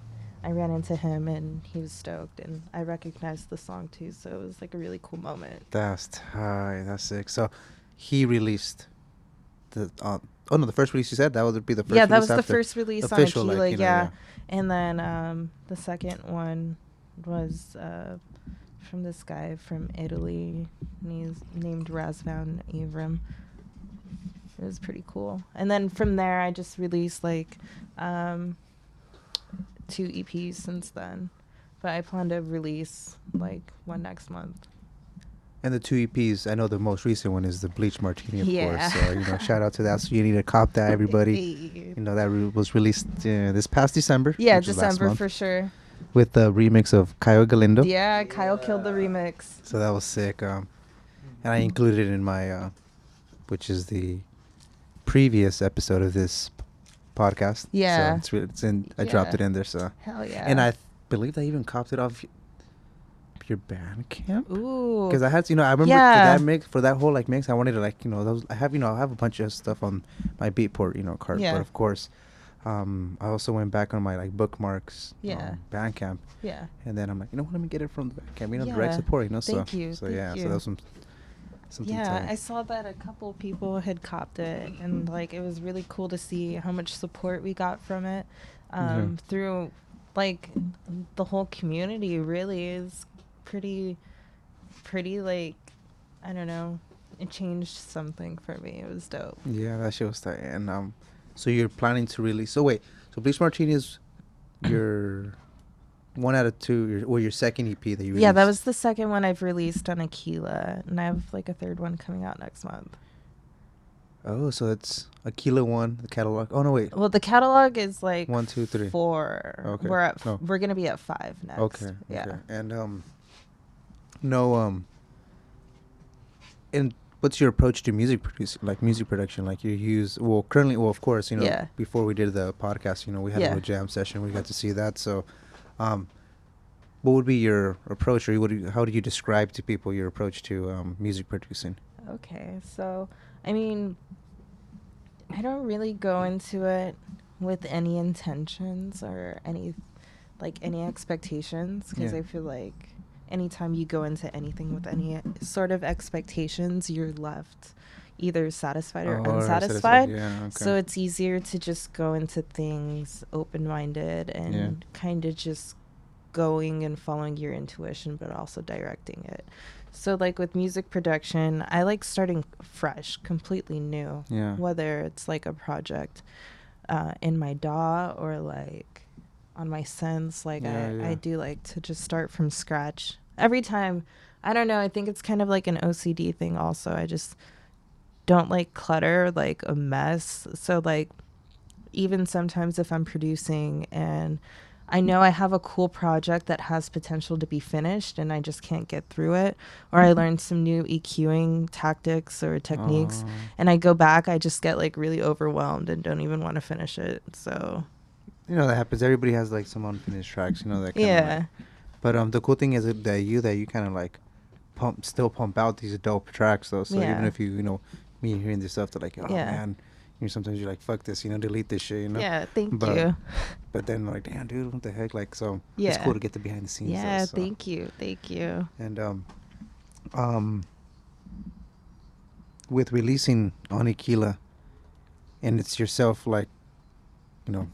I ran into him and he was stoked, and I recognized the song too, so it was like a really cool moment. That's tight. That's sick. So he released the oh no, the first release you said that would be the first. Yeah, that release was the after first release official, on AKELA, like, you know, yeah. And then the second one was from this guy from Italy, and he's named Razvan Avram. It was pretty cool. And then from there, I just released like 2 EPs since then. But I plan to release like one next month. And the 2 EPs, I know the most recent one is the Bleach Martini, of Yeah. course. So, you know, shout out to that. So you need to cop that, everybody. You know, that was released this past December. Yeah, which was last December month, for sure. with the remix of Caio Galindo. Yeah, Kyle killed the remix. So that was sick. And I included it in my, which is the previous episode of this podcast. Yeah. So it's in. I dropped it in there. So. Hell yeah. And I believe I even copped it off your Bandcamp. Ooh. Because I had, you know, I remember Yeah. for that mix, for that whole like mix, I wanted to like, you know, those. I have a bunch of stuff on my Beatport, you know, card. Yeah. But of course, I also went back on my like bookmarks. Yeah. Bandcamp. Yeah. And then I'm like, you know what, let me get it from the Bandcamp. You know, Yeah. direct support. You know, Thank so you, So thank yeah, you. so that was something. Yeah, tight. I saw that a couple people had copped it, and like it was really cool to see how much support we got from it through like the whole community. Really is pretty like, I don't know, it changed something for me. It was dope. Yeah, that shit was tight. And so you're planning to release? So wait, so Bleach Martini is your 1 out of 2, your second EP that you released? Yeah, that was the second one I've released on AKELA, and I have like a third one coming out next month. Oh, so it's AKELA 1, the catalog. Oh no, wait. Well, the catalog is like 1, 2, 3. 4. Okay. We're gonna be at 5 next. Okay. Yeah. Okay. And and what's your approach to music production? Like you use, currently, of course, you know, Yeah. before we did the podcast, you know, we had a Yeah. little jam session. We got to see that. So, what would be your approach, or how do you describe to people your approach to music producing? Okay, so I mean, I don't really go into it with any intentions or any expectations, because Yeah. I feel like anytime you go into anything with any sort of expectations, you're left either satisfied or unsatisfied. Yeah, okay. So it's easier to just go into things open-minded and kind of just going and following your intuition, but also directing it. So like with music production, I like starting fresh, completely new. Yeah. Whether it's like a project in my DAW or like on my synths, like I do like to just start from scratch every time. I don't know, I think it's kind of like an OCD thing also. I just don't like clutter, like a mess. So like even sometimes if I'm producing and I know I have a cool project that has potential to be finished and I just can't get through it, or I learned some new EQing tactics or techniques and I go back, I just get like really overwhelmed and don't even want to finish it. So you know, that happens. Everybody has like some unfinished tracks, you know, that kind of like, but the cool thing is that you kind of like pump out these dope tracks though. So even if you know, me hearing this stuff, they're like, oh man, you know, sometimes you're like, fuck this, you know, delete this shit, you know. Yeah, thank you. But then like, damn, dude, what the heck? Like, so it's cool to get the behind the scenes. Yeah, though, so. thank you. And with releasing on AKELA, and it's yourself, like, you know,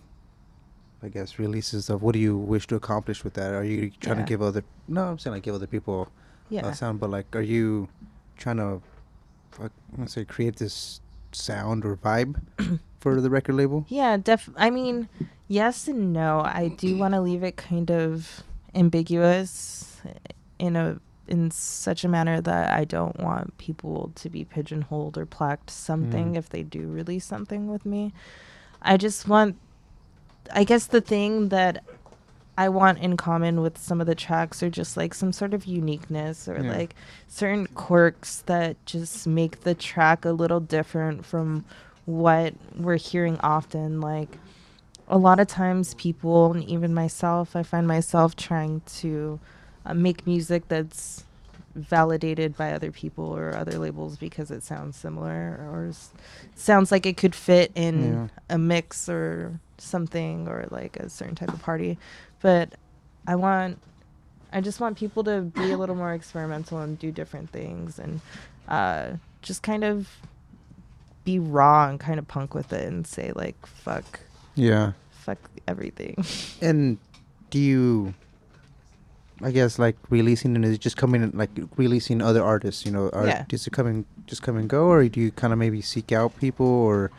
I guess releases of, what do you wish to accomplish with that? Are you trying to give other? No, I'm saying like give other people sound, but like, are you trying to, let's say, create this sound or vibe for the record label? Yeah, I mean, yes and no. I do want to leave it kind of ambiguous in such a manner that I don't want people to be pigeonholed or plaqued something if they do release something with me. I just want, I guess the thing that I want in common with some of the tracks are just like some sort of uniqueness or Yeah. like certain quirks that just make the track a little different from what we're hearing often. Like a lot of times people and even myself, I find myself trying to make music that's validated by other people or other labels because it sounds similar or sounds like it could fit in Yeah. a mix or something or like a certain type of party. But I just want people to be a little more experimental and do different things and just kind of be raw and kind of punk with it and say like fuck Yeah. everything. And do you, I guess, like releasing and is it just coming in, like releasing other artists, are Yeah. just come and go, or do you kind of maybe seek out people, or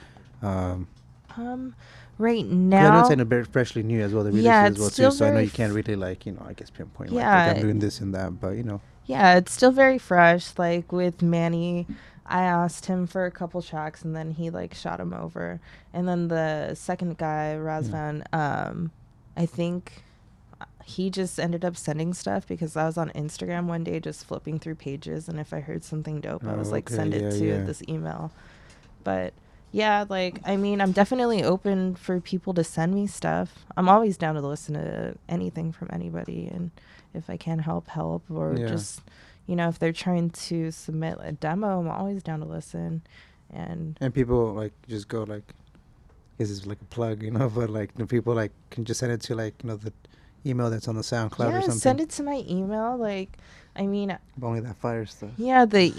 Right 'cause I know it's now, kind of very freshly new as well, the releases yeah, as it's well too. still So I know very you can't really like, I guess pinpoint like Yeah. I'm doing this and that, but Yeah, it's still very fresh. Like with Manny, I asked him for a couple tracks and then he like shot him over. And then the second guy, Razvan, I think he just ended up sending stuff because I was on Instagram one day just flipping through pages and if I heard something dope, I was Oh, like, okay, send it yeah, to yeah. this email. But yeah, like I mean, I'm definitely open for people to send me stuff. I'm always down to listen to anything from anybody, and if I can help, or Yeah. just if they're trying to submit a demo, I'm always down to listen. And And people like just go like, this is like a plug, but like the people like can just send it to like the email that's on the SoundCloud or yeah, something. send it to my email. Like, I mean, But only that fire stuff. yeah, the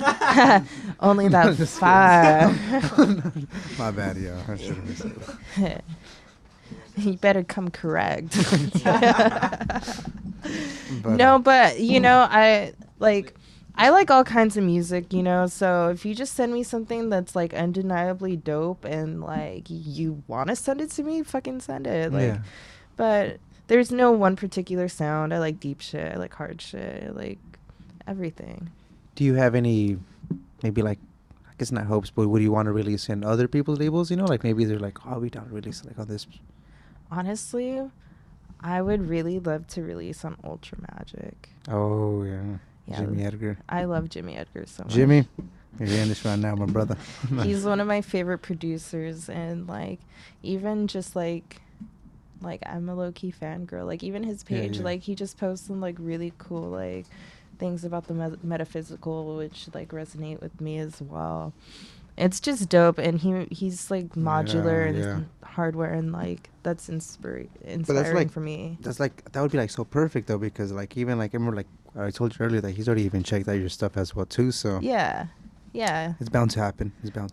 only that Just fire. My bad, yeah. I should have said that. You better come correct. But, No, but I like all kinds of music, so if you just send me something that's like undeniably dope and like you want to send it to me, fucking send it. Like, yeah. but there's no one particular sound. I like deep shit, I like hard shit, I like everything. Do you have any, maybe like, I guess not hopes, but would you want to release in other people's labels? Like maybe they're like, oh, we don't release like on this. Honestly, I would really love to release on Ultra Magic. Oh yeah. Yeah, Jimmy Edgar. I love Jimmy Edgar so much. Jimmy, you're hearing this right now, my brother. He's one of my favorite producers, and like even just like I'm a low-key fangirl. Like even his Yeah, page, yeah. like he just posts some like really cool like things about the metaphysical, which like resonate with me as well. It's just dope, and he's like modular Yeah. and hardware, and like that's inspiring like- for me. That's like, that would be like so perfect though, because like even like I remember like I told you earlier that he's already even checked out your stuff as well too. So Yeah. it's bound to happen.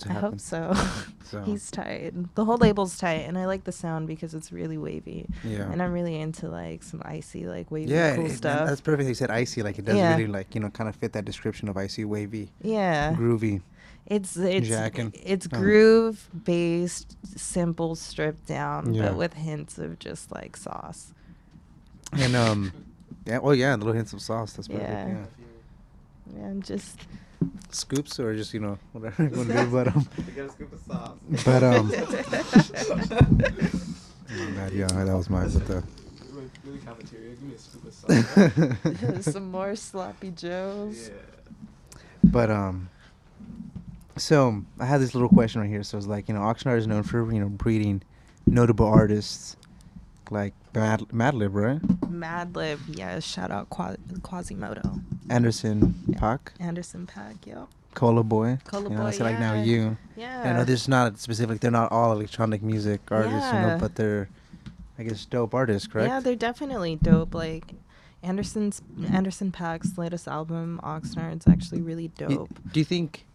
I hope so. So He's tight. The whole label's tight, and I like the sound because it's really wavy. yeah. And I'm really into like some icy, like wavy, Yeah, cool and stuff. that's perfect. He said icy, like it does Yeah. really like kind of fit that description of icy, wavy, Yeah, groovy. it's Jackin'. groove based, simple, stripped down, Yeah. but with hints of just like sauce. And yeah, oh yeah, the little hints of sauce. That's perfect. Yeah. Yeah. And just Scoops or just whatever you want to do, but You gotta scoop of sauce. but my bad, yeah, that was mine. But the Really cafeteria, give me a scoop of sauce. some more sloppy joes. Yeah. but so I had this little question right here. So it's like Auction Art is known for breeding notable artists like Madlib, right? Madlib, yeah. Shout out Quasimodo. Anderson Paak, Anderson Paak, yo. Cola Boy. Cola I Boy, said like now yeah. you. Yeah. I know there's not specific. They're not all electronic music artists, Yeah. but they're, I guess, dope artists, correct? Yeah, they're definitely dope. Like Anderson Paak's latest album, Oxnard, it's actually really dope. Do you think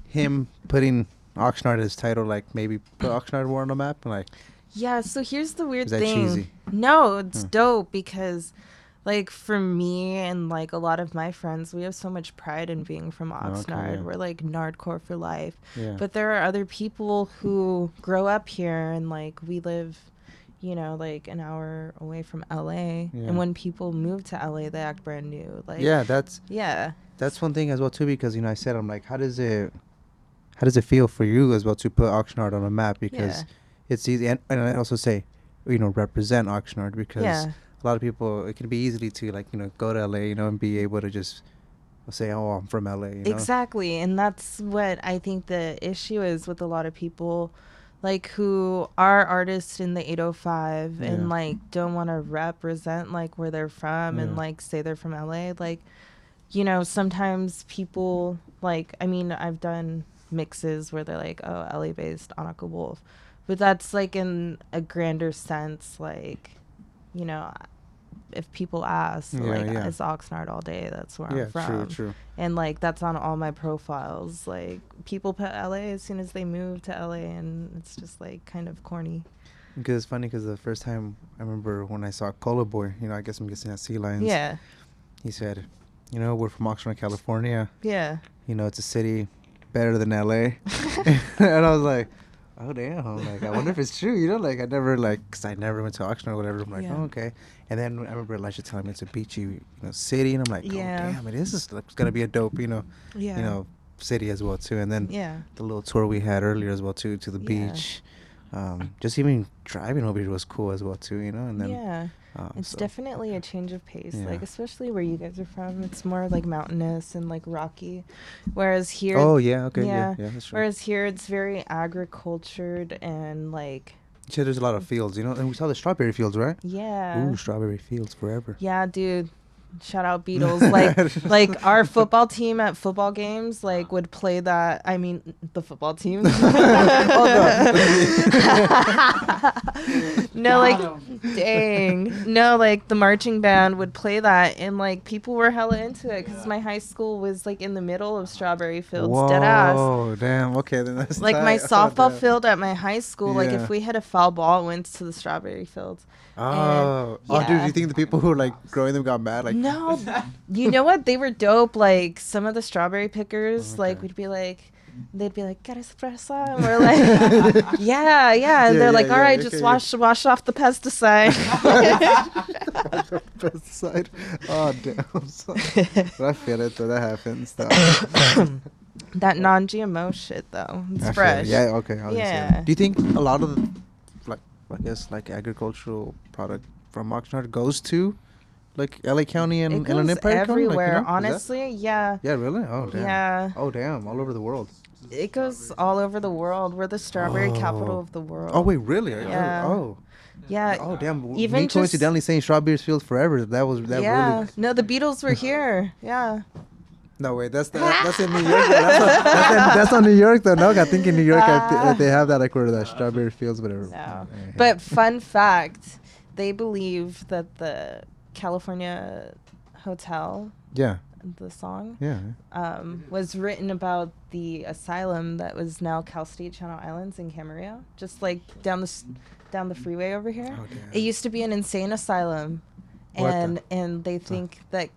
him putting Oxnard as title, like maybe put Oxnard more on the map? Like, Yeah, so here's the weird Is that thing. cheesy? No, it's Huh. dope because like for me and like a lot of my friends, we have so much pride in being from Oxnard. yeah. We're like Nardcore for life. yeah. But there are other people who grow up here and like we live, like an hour away from LA. Yeah. And when people move to LA, they act brand new. Like Yeah, that's Yeah. one thing as well too, because I said, I'm like, how does it feel for you as well to put Oxnard on a map? Because Yeah. it's easy, and I also say, represent Oxnard, because Yeah. a lot of people, it can be easily to like, go to LA, and be able to just say, oh, I'm from LA, Exactly. And that's what I think the issue is with a lot of people, like, who are artists in the 805 Yeah. and like don't want to represent like where they're from and Yeah. like say they're from LA. Like, sometimes people, like, I mean, I've done mixes where they're like, oh, LA based Annika Wolfe, but that's like in a grander sense, like, if people ask, like, it's Oxnard all day, that's where I'm from. True. And like that's on all my profiles. Like, people put LA as soon as they move to LA, and it's just like kind of corny. Because it's funny, because the first time I remember when I saw AKELA Boy, I guess I'm guessing at Sea Lions. Yeah. He said, we're from Oxnard, California. Yeah. It's a city better than LA. And I was like, oh damn, like I wonder if it's true, like I never, like, because I never went to Oxnard or whatever. I'm like, Yeah. oh, okay. And then I remember Elijah telling me it's a beachy, city, and I'm like, Yeah. oh damn, it is like, it's gonna be a dope, Yeah. city as well too. And then Yeah. the little tour we had earlier as well too, to the Yeah. beach. Just even driving over here was cool as well too, and then Yeah. It's so- definitely a change of pace, Yeah. like, especially where you guys are from. It's more like mountainous and like rocky, whereas here, Oh yeah, okay, Yeah. yeah, that's true. whereas here it's very agricultured and like, You said there's a lot of fields, and we saw the strawberry fields, right? yeah. Ooh, strawberry fields forever. Yeah, dude. Shout out Beatles. Like our football team at football games, like, would play that. I mean, the football team. No, like, dang. No, like, the marching band would play that, and like people were hella into it because my high school was like in the middle of strawberry fields, dead ass. Oh, damn. Okay, then that's Like my tight. softball damn. field at my high school, like Yeah. if we hit a foul ball, it went to the strawberry fields. Oh, And, dude, do you think the people who were like growing them got mad? Like, No, you know what? They were dope. Like, some of the strawberry pickers, like, Okay. they'd be like, "Quieres fresa?" And we're like, yeah. And they're like, all right, just wash off the pesticide. pesticide. Oh, damn. son. But I feel it, though. That happens. Though. That non-GMO shit, though, it's I feel it. fresh. Yeah, okay. I was gonna say Yeah. that. Do you think a lot of the, like, I guess, like, agricultural product from Oxnard goes to, like, LA County and It and goes Empire County? everywhere, Like, Is that- honestly. Yeah. Yeah, really? Oh, damn. Yeah. Oh, damn. All over the world. It goes all over the world. We're the strawberry capital of the world. Oh, wait, really? Yeah. Oh. Yeah. Oh, damn. Even Me just- coincidentally saying strawberry fields forever. That yeah. really. No, the Beatles were here. Yeah. No, wait, that's in New York. That's not New York, though. No, I think in New York they have that, like, where the strawberry fields, whatever. No. But fun fact, they believe that the California Hotel, Yeah. the song, Yeah. was written about the asylum that was now Cal State Channel Islands in Camarillo, just like down the freeway over here. Oh, damn. It used to be an insane asylum, What the- and they think that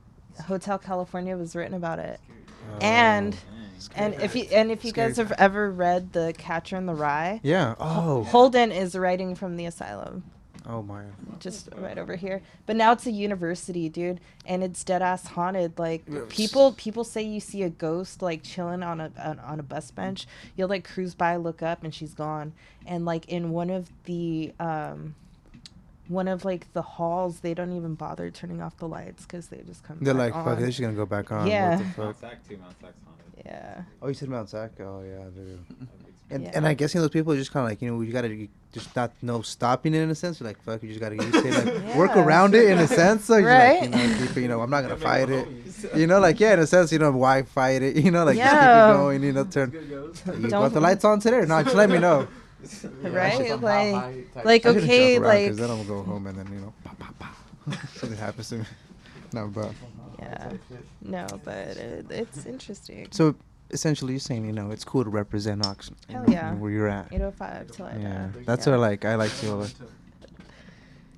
Hotel California was written about it. And if you guys have ever read The Catcher in the Rye, Yeah. Oh. Holden is writing from the asylum, Oh, my. just right over here. But now it's a university, dude, and it's dead ass haunted. Like, Yes. people say you see a ghost like chilling on a bus bench. You'll like cruise by, look up, and she's gone. And like in one of like the halls, they don't even bother turning off the lights because they just come. They're back like, fuck, on. they're just gonna go back on. Yeah. What the fuck? Mount Sac too. Mount Sac's haunted. Yeah. Oh, you said Mount Sac? Oh, yeah, dude. And Yeah. and I guess those people are just kind of like, you gotta just not no stopping it in a sense. You're like, fuck, you just gotta use it, like work Yeah. around it in a sense. So you're Right. like, I'm not gonna fight it. Like, yeah, in a sense, why fight it? Like, just keep Yeah. it going. Turn. Good goes. You Don't- want the lights on today or not? Just let me know. Right? Some Like- high type like, shit. I should've okay, jumped around, like- 'cause then I'm gonna go home and then pop, pop, pop. Something happens to me. No, but Yeah. No, but it's interesting. so essentially, you're saying it's cool to represent Oxnard. Hell yeah. Where you're at. 805 till I die. Yeah, that's Yeah. what I like to. Momentum.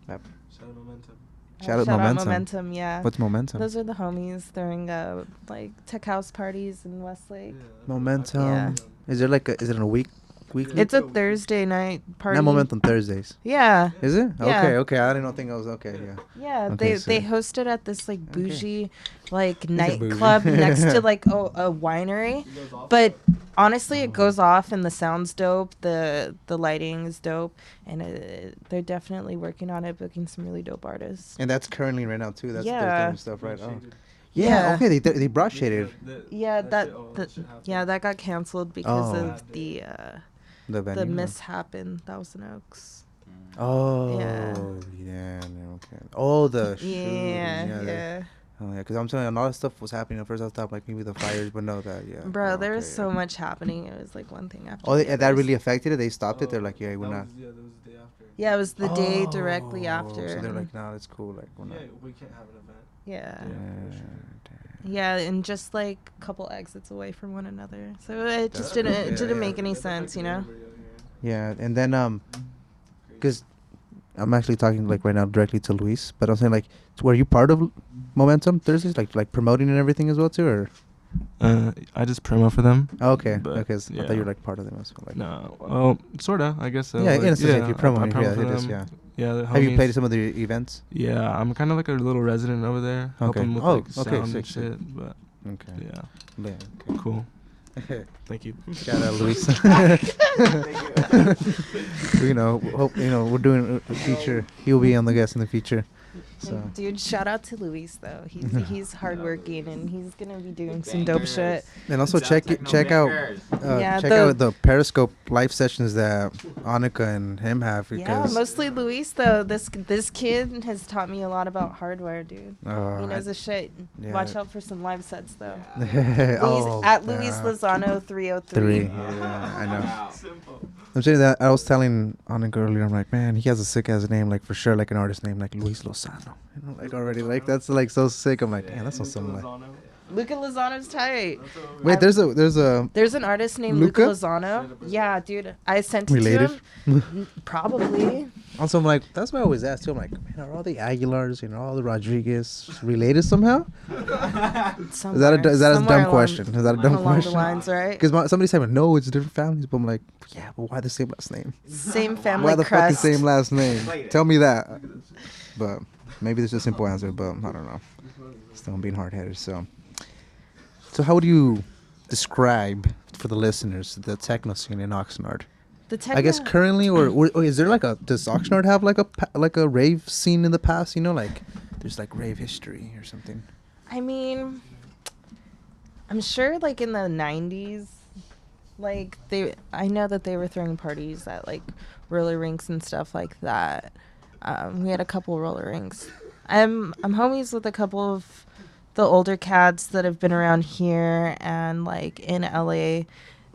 Yep. Shout out momentum. Shout out Shout Momentum. out Momentum, yeah. What's Momentum? Those are the homies throwing like tech house parties in Westlake. Momentum. Yeah. Is it a week weekly? It's a Thursday night party. Not Momentum Thursdays. Yeah. Is it? Yeah. Okay. I didn't think I was okay. Yeah. Yeah, Okay, they so- host it at this like bougie like bougie. nightclub next to like a winery. It goes off. But honestly, it goes off and the sound's dope. The lighting is dope, and they're definitely working on it, booking some really dope artists. And that's currently right now too. That's Yeah. their kind of stuff, right? Oh. Shaded. Yeah. Yeah. Okay. They brought Shaded. Yeah, that shit happened. yeah, that got canceled because Oh. of the The venue. mishap in Thousand Oaks. Oh. Yeah. Yeah. No, okay. Oh, the. Yeah, shooting, yeah. Oh yeah, because I'm telling you, a lot of stuff was happening. At first, I thought like maybe the fires, but no, that yeah. Bro, Oh, there was okay, so yeah. much happening. It was like one thing after. Oh, the that others. really affected it. They stopped it. They're like, yeah, we're That not. was, that was the day after. Yeah, it was the day Oh, directly after. So they're and- like, no, it's cool. Like, we're Yeah, not. we can't have an event. yeah. Yeah, damn. Yeah, and just like a couple exits away from one another. So it just That's didn't cool. Yeah, yeah. make any That's sense, you know? everybody out here. Yeah, and then Crazy. because I'm actually talking like right now directly to Luis, but I'm saying like, were you part of Momentum Thursdays, like promoting and everything as well too, or? I just promo for them. Oh, okay, But, okay. So I yeah. thought you were like part of them as well. Like, No, well, sorta, I guess so. Yeah, like, in a sense, if you're I promoting, promo yeah, for it is, them. yeah. Yeah, the Have you homies. played some of the events? Yeah, I'm kind of like a little resident over there, Okay. helping with Oh, like okay, sound sick, and sick. shit. But Okay. yeah, Yeah. cool. Okay. Thank you. Shout out, Luis. Hope we're doing a feature. He'll be on the guest in the future. So Dude, shout out to Luis though. He's hardworking and he's gonna be doing some dope shit. and also check out Yeah, check the- out the Periscope live sessions that Annika and him have Yeah, because mostly Luis though. This kid has taught me a lot about hardware, dude. He knows his shit. yeah. Watch out for some live sets though. oh, At Luis Lozano 303. three. Yeah, I know. Simple. I'm saying that I was telling Annika earlier. I'm like, man, he has a sick ass name, like for sure, like an artist name, like Luis Lozano. Like already, like that's like so sick. I'm like, damn, that's not something like. Lozano. Luca Lozano's tight. That's what Wait, there's a There's an artist named Luca? Luca Lozano. Yeah, dude. I sent it Related? to him. Probably. Also, I'm like, that's why I always ask too. I'm like, man, are all the Aguilars, all the Rodriguez related somehow? Is that a Somewhere dumb along- question? Is that a dumb along question? the lines, right? Because somebody said, no, it's different families. But I'm like, yeah, but why the same last name? Same family Why the fucking crest. same last name? Tell me that. But maybe there's a simple answer, but I don't know. Still being hard-headed. So how would you describe for the listeners the techno scene in Oxnard? The I guess techno- currently, or is there does Oxnard have like a rave scene in the past? Like there's like rave history or something. I mean, I'm sure like in the 90s, like I know that they were throwing parties at like roller rinks and stuff like that. We had a couple roller rinks. I'm homies with a couple of the older cats that have been around here and like in LA,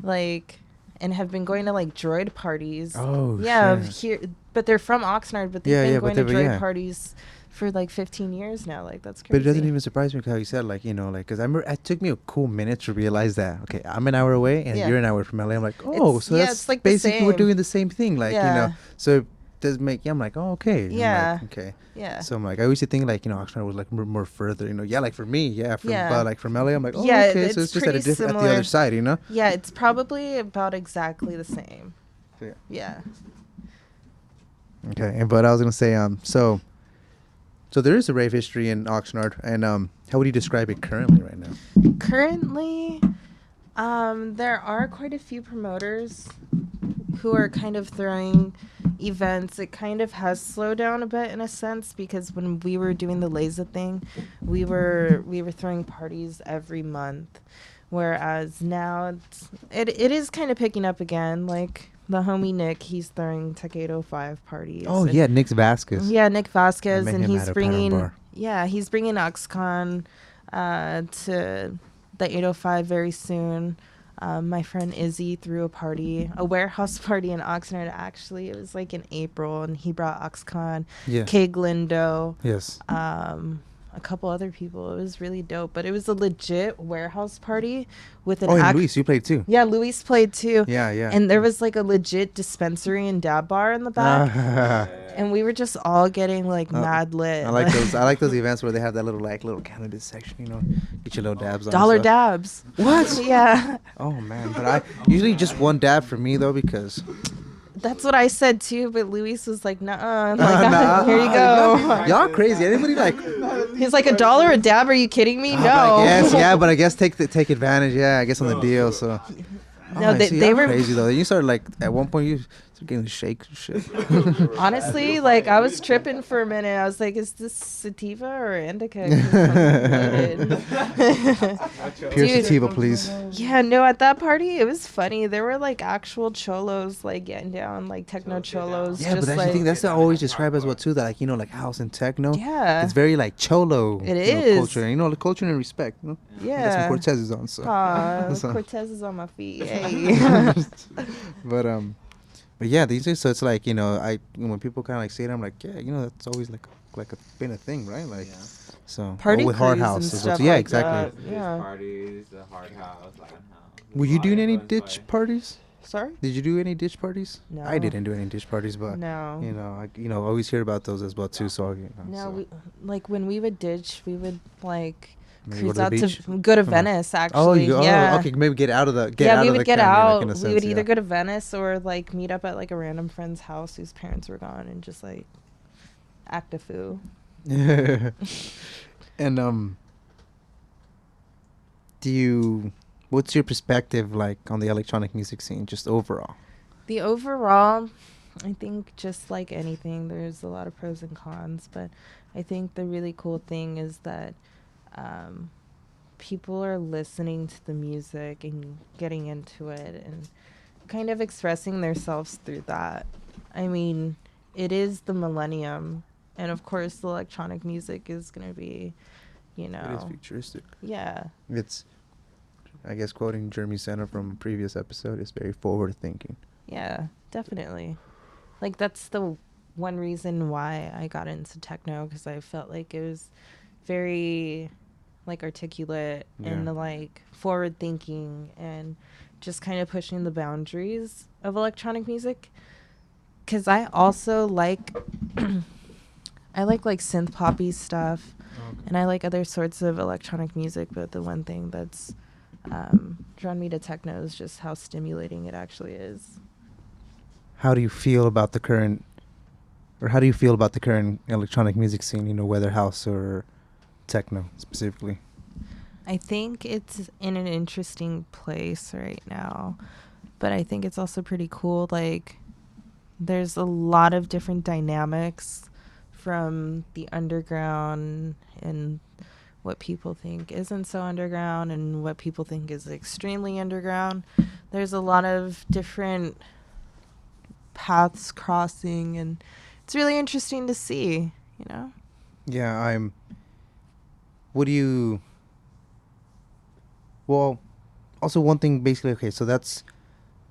like, and have been going to like droid parties. Oh, yeah, shit. here, but they're from Oxnard, but they've Yeah, been yeah, but going to they were- droid yeah. parties for like 15 years now. Like that's But crazy. it doesn't even surprise me how you said because I remember it took me a cool minute to realize that I'm an hour away and Yeah. you're an hour from LA. I'm like, oh, It's- so yeah, that's it's like the basically we're same. doing the same thing, Yeah. So it does make I'm like, oh, okay. I'm Yeah. like, okay. Yeah. So I'm like, I used to think like Oxnard was like more further, like for me, yeah. Yeah. But like from LA, I'm like, oh, Yeah, okay. So it's it's just at pretty at the similar. other side, Yeah, it's probably about exactly the same. Yeah. Yeah. Okay, but I was gonna say, so there is a rave history in Oxnard, and how would you describe it currently right now? Currently, there are quite a few promoters who are kind of throwing events. It kind of has slowed down a bit in a sense because when we were doing the Laser thing, we were throwing parties every month, whereas now it is kind of picking up again. Like the homie Nick, he's throwing Tech 805 parties. Oh and- yeah, Nick Vasquez. Yeah, Nick Vasquez, met and him he's at a bringing pattern bar. he's bringing OxCon to the 805 very soon. My friend Izzy threw a warehouse party in Oxnard. Actually, it was like in April, and he brought OxCon. Yeah. Kay Glindo, Yes. a couple other people. It was really dope, but it was a legit warehouse party with an Oh, and Luis, you played too. Yeah, Luis played too. Yeah, yeah. And there was like a legit dispensary and dab bar in the back. And we were just all getting like mad lit. I like those. I like those events where they have that little cannabis section. Get your little dabs on. Dollar so. dabs. What? Yeah. Oh man, but I usually just one dab for me though because. That's what I said too, but Luis was like, "Nah, Nah. here you go." Y'all crazy. Anybody like? He's like, $1 a dab? Are you kidding me? No. I guess, yeah, but I guess take advantage. Yeah, I guess on the deal. So. No, they were crazy though. You started like at one point you started getting the shakes and shit. Honestly, like I was tripping for a minute. I was like, "Is this sativa or indica?" Pure sativa, please. Yeah, no. At that party, it was funny. There were like actual cholos, like getting down, like techno cholos. Yeah, just but that's like, the thing. That's always described as well too. That like house and techno. Yeah. It's very like cholo. It is. Culture. The culture and respect. Yeah. That's some Cortez is on. So. So. Cortez is on my feet. Hey. But yeah, these days, so it's like when people kind of like say it, I'm like, yeah, that's always been a thing, right? Like, so Party with hard crews house, and as well, stuff too. Yeah, like exactly. that. Yeah. Parties, the hard house, Latin house. Were you doing any ditch parties? Sorry? Did you do any ditch parties? No. I didn't do any ditch parties, but No. I always hear about those as well too. So No, so. we like when we would ditch, we would like Maybe cruise go to out the beach? to go to Venice. Oh, Actually, oh, okay. Maybe get out of the yeah, out we of would the get county, out. in a We sense, would either go to Venice or like meet up at like a random friend's house whose parents were gone and just like act a fool. And what's your perspective like on the electronic music scene, just overall? The overall, I think just like anything, there's a lot of pros and cons, but I think the really cool thing is that people are listening to the music and getting into it and kind of expressing themselves through that. I mean, it is the millennium, and of course the electronic music is going to be, It is futuristic. Yeah. It's, I guess, quoting Jeremy Center from a previous episode, it's very forward thinking. Yeah, definitely. Like, that's the one reason why I got into techno, because I felt like it was very, like, articulate and, like, forward thinking and just kind of pushing the boundaries of electronic music. Because I also like, I like synth poppy stuff, and I like other sorts of electronic music, but the one thing that's drawn me to techno is just how stimulating it actually is. How do you feel about the current electronic music scene, whether house or techno specifically? I think it's in an interesting place right now, but I think it's also pretty cool. Like, there's a lot of different dynamics from the underground and what people think isn't so underground and what people think is extremely underground. There's a lot of different paths crossing, and it's really interesting to see, Yeah, well, also one thing, basically, okay, so that's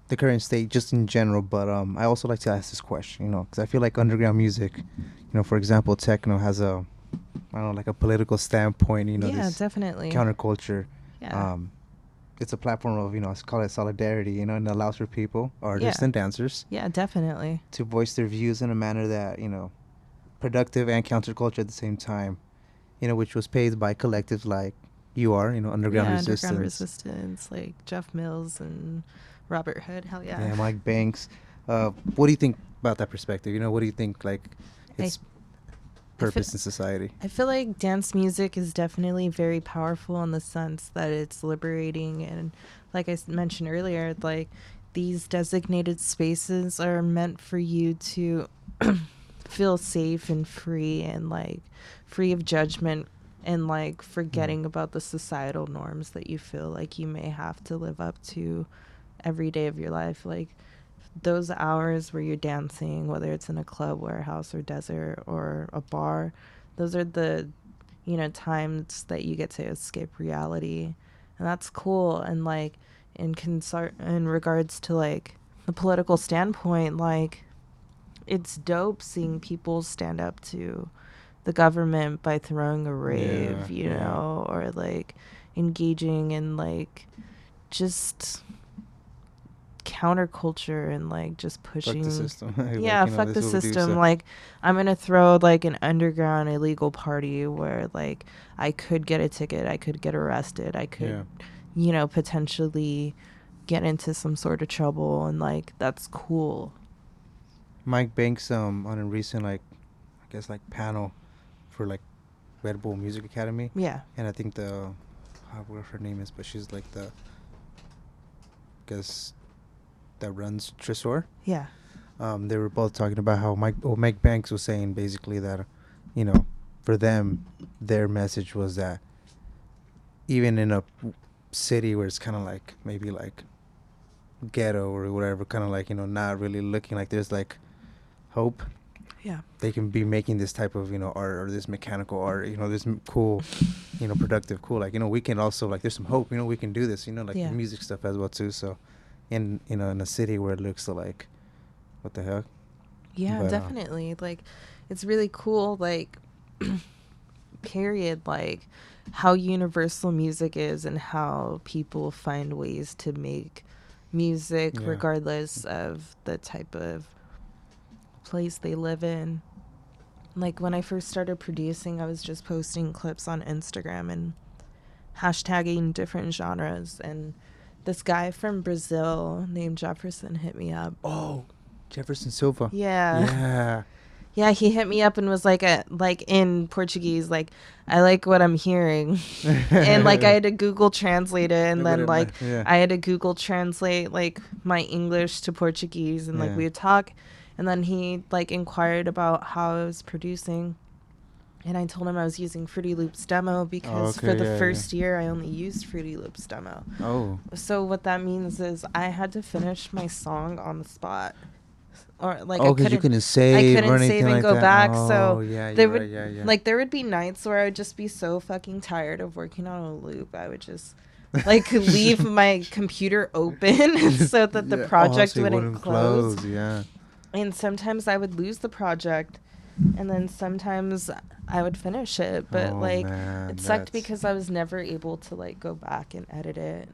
the current state just in general, but I also like to ask this question, because I feel like underground music, for example, techno has a political standpoint, yeah, this definitely counterculture. Yeah. It's a platform of, let's call it solidarity, and allows for people, artists and dancers, Yeah, definitely. to voice their views in a manner that, productive and counterculture at the same time, which was paved by collectives like Underground Resistance. Underground Resistance, like Jeff Mills and Robert Hood. Hell yeah. Yeah, Mike Banks. What do you think about that perspective? What do you think, like, its purpose in society? I feel like dance music is definitely very powerful in the sense that it's liberating, and like I mentioned earlier, like, these designated spaces are meant for you to feel safe and free and like free of judgment and like forgetting about the societal norms that you feel like you may have to live up to every day of your life. Like, those hours where you're dancing, whether it's in a club, warehouse, or desert, or a bar, those are the times that you get to escape reality, and that's cool. And like in regards to like the political standpoint, like, it's dope seeing people stand up to the government by throwing a rave, Yeah, you yeah. know, or like engaging in like just counterculture and like just Fuck pushing. the system. Like, Yeah, you know, fuck this the is what we do, system. so. Like, I'm gonna throw like an underground illegal party where like I could get a ticket, I could get arrested, I could, Yeah. you know, potentially get into some sort of trouble, and like that's cool. Mike Banks on a recent like I guess like panel for like Red Bull Music Academy, Yeah. and I think what her name is, but she's like the guess that runs Tresor. Yeah. They were both talking about how Mike Banks was saying basically that, you know, for them, their message was that even in a city where it's kind of like maybe like ghetto or whatever, kind of like, you know, not really looking like there's like hope, Yeah. they can be making this type of, you know, art or this mechanical art, you know, this cool, you know, productive, cool, like, you know, we can also like there's some hope, you know, we can do this, you know, like Yeah. the music stuff as well too. So in, you know, in a city where it looks like what the heck. Yeah, But, definitely. Like, it's really cool, like, period, like, how universal music is and how people find ways to make music Yeah. regardless of the type of place they live in. Like, when I first started producing, I was just posting clips on Instagram and hashtagging different genres. And this guy from Brazil named Jefferson hit me up. Oh, Jefferson Silva. Yeah. Yeah. Yeah, he hit me up and was like in Portuguese, like, I like what I'm hearing. And like I had to Google translate it, and then like yeah. I had to Google translate like my English to Portuguese, and like Yeah. we would talk, and then he like inquired about how I was producing. And I told him I was using Fruity Loops demo because okay, for the yeah, first year I only used Fruity Loops demo. Oh. So what that means is I had to finish my song on the spot. Or like Oh, because you couldn't save I or couldn't anything save and like go that. back. Oh, So yeah, there you're would right. Yeah, yeah. like there would be nights where I would just be so fucking tired of working on a loop. I would just like leave my computer open so that the Yeah. project so it wouldn't close. Yeah. And sometimes I would lose the project, and then sometimes I would finish it. But Oh, like man, it sucked that's- because I was never able to like go back and edit it,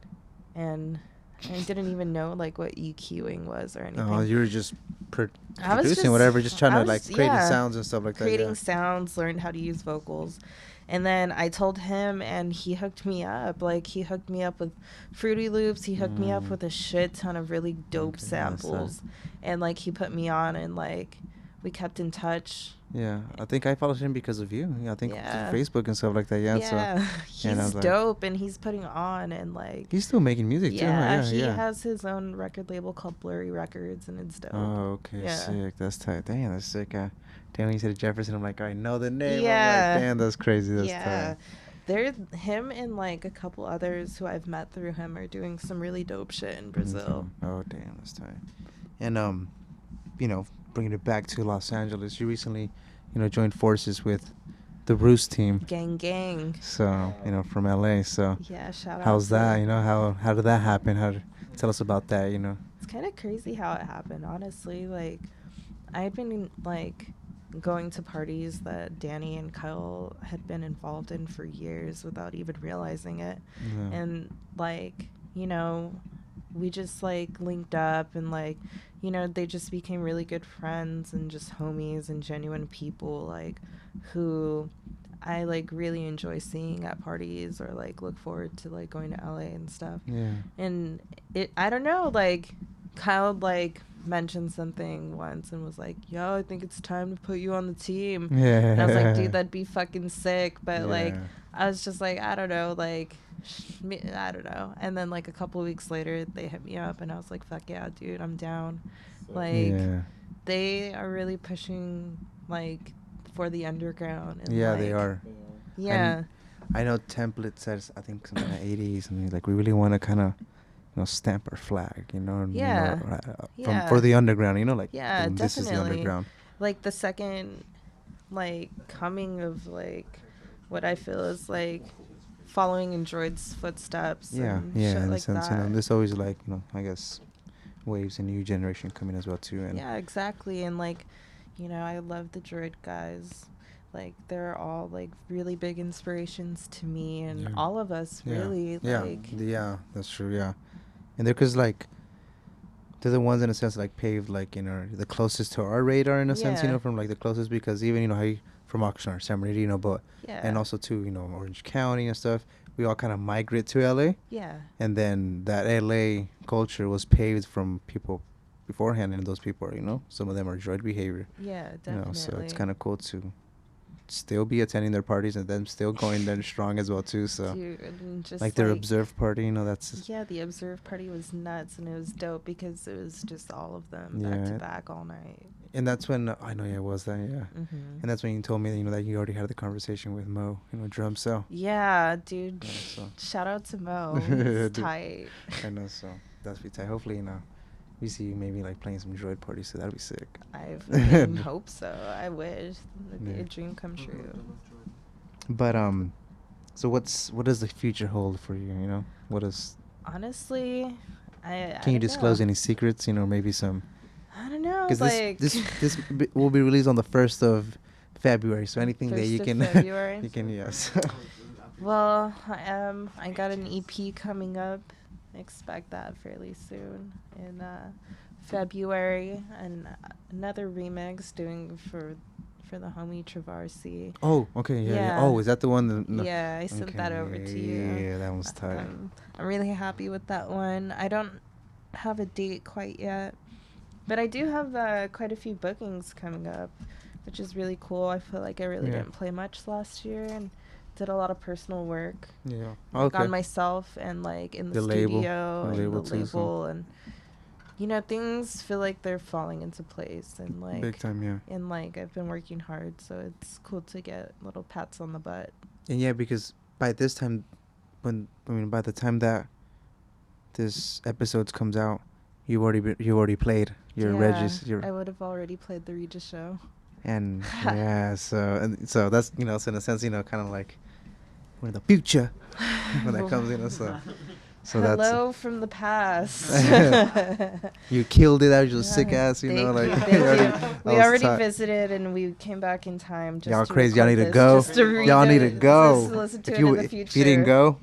and I didn't even know like what EQing was or anything. Oh, you were just I was producing just- whatever, just trying I to like was- creating yeah, sounds and stuff like creating that. sounds, learned how to use vocals. And then I told him, and he hooked me up. Like, he hooked me up with Fruity Loops. He hooked me up with a shit ton of really dope Okay, samples. And, like, he put me on, and, like, we kept in touch. Yeah, I think I followed him because of you. Yeah, I think Yeah. through Facebook and stuff like that. Yeah. Yeah, So he's and I was like- dope, and he's putting on, and, like... he's still making music too. Huh? Yeah, Yeah, he yeah. has his own record label called Blurry Records, and it's dope. Oh, okay, Yeah. sick. That's tight. Damn, that's sick. Damn, when you said Jefferson, I'm like, I know the name. Yeah. I'm like, damn, that's crazy. That's Yeah. tight. There, him and like a couple others who I've met through him are doing some really dope shit in Brazil. Oh, damn, that's tight. And you know, bringing it back to Los Angeles, you recently, you know, joined forces with the RUSE team. Gang, gang. So, you know, from LA. So, Yeah, shout out. how's to- that? You know, how did that happen? Tell us about that? You know. It's kind of crazy how it happened, honestly. Like, I had been like going to parties that Danny and Kyle had been involved in for years without even realizing it. Yeah. And like, you know, we just like linked up, and like, you know, they just became really good friends and just homies and genuine people, like, who I like really enjoy seeing at parties, or like look forward to like going to LA and stuff. Yeah. And I don't know, like, Kyle like mentioned something once and was like, yo, I think it's time to put you on the team. Yeah. And I was like, dude, that'd be fucking sick. But like, Yeah. I was just like, I don't know, like, I don't know. And then like a couple of weeks later, they hit me up, and I was like, fuck yeah, dude, I'm down. Like, Yeah. they are really pushing like for the underground. And, Yeah, like, they are. Yeah. I know Template says, I think something like 80s, and like we really want to kind of, you know, stamp our flag, you know, and, Yeah. you know, Yeah. for the underground, you know, like Yeah, boom, this is the definitely. underground. Like the second like coming of like what I feel is like following in Droid's footsteps. Yeah, and yeah, shit in a like sense, that. you know, there's always like, you know, I guess waves and new generation coming as well too, and Yeah, exactly. And like, you know, I love the Droid guys. Like they're all like really big inspirations to me and Yeah. all of us Yeah. really. Yeah. Like Yeah. That's true. Yeah. And they're cause like they're the ones in a sense like paved like the closest to our radar in a sense, Yeah. from like the closest, because even how you from Oxnard, San Bernardino, but yeah. and also too Orange County and stuff. We all kind of migrate to LA, yeah. and then that LA culture was paved from people beforehand, and those people are some of them are droid behavior. Yeah, definitely. So it's kind of cool to still be attending their parties and them still going there strong as well too. So Dude, and just like their observe party, that's yeah, the observe party was nuts and it was dope because it was just all of them back to Yeah. back all night. and that's when I know it was that Mm-hmm. and that's when you told me that you already had the conversation with Mo, drum cell. Yeah, dude. Yeah, so Shout out to Mo. He's Dude. tight. I know, so that's pretty tight. Hopefully we see you maybe like playing some droid parties, so that'd be sick. I fucking hope so. I wish. It'd be Yeah. a dream come true. But so what does the future hold for you? What is Honestly, I can you don't disclose know. any secrets? Maybe some, I don't know. because Like this will be released on the 1st of February. So anything that you 1st of can February? you can yes. Well, I got an EP coming up. Expect that fairly soon in February, and another remix doing for the homie Travarsi. Oh, okay, yeah. Yeah. Oh, is that the one? That, no. Yeah, I sent that over to you. Yeah, that one's tight. I'm really happy with that one. I don't have a date quite yet, but I do have quite a few bookings coming up, which is really cool. I feel like I really Yeah. didn't play much last year and did a lot of personal work Yeah. like Okay. on myself and like in the, The label. studio The and label the too, so. label and things feel like they're falling into place and like Big time, yeah. and like I've been working hard, so it's cool to get little pats on the butt. And yeah, because by this time, by the time that this episode comes out, you already played your Regis, I would have already played the Regis show. and yeah, so that's so in a sense kind of like we're in the future when that comes so Hello from the past. you killed it. That was just sick ass, Thank like you, thank you. We was already tight. visited and we came back in time. Just Y'all to crazy. Y'all record need to this, go. just to Y'all need to read it, go. just to listen to If it in the future. if you didn't go,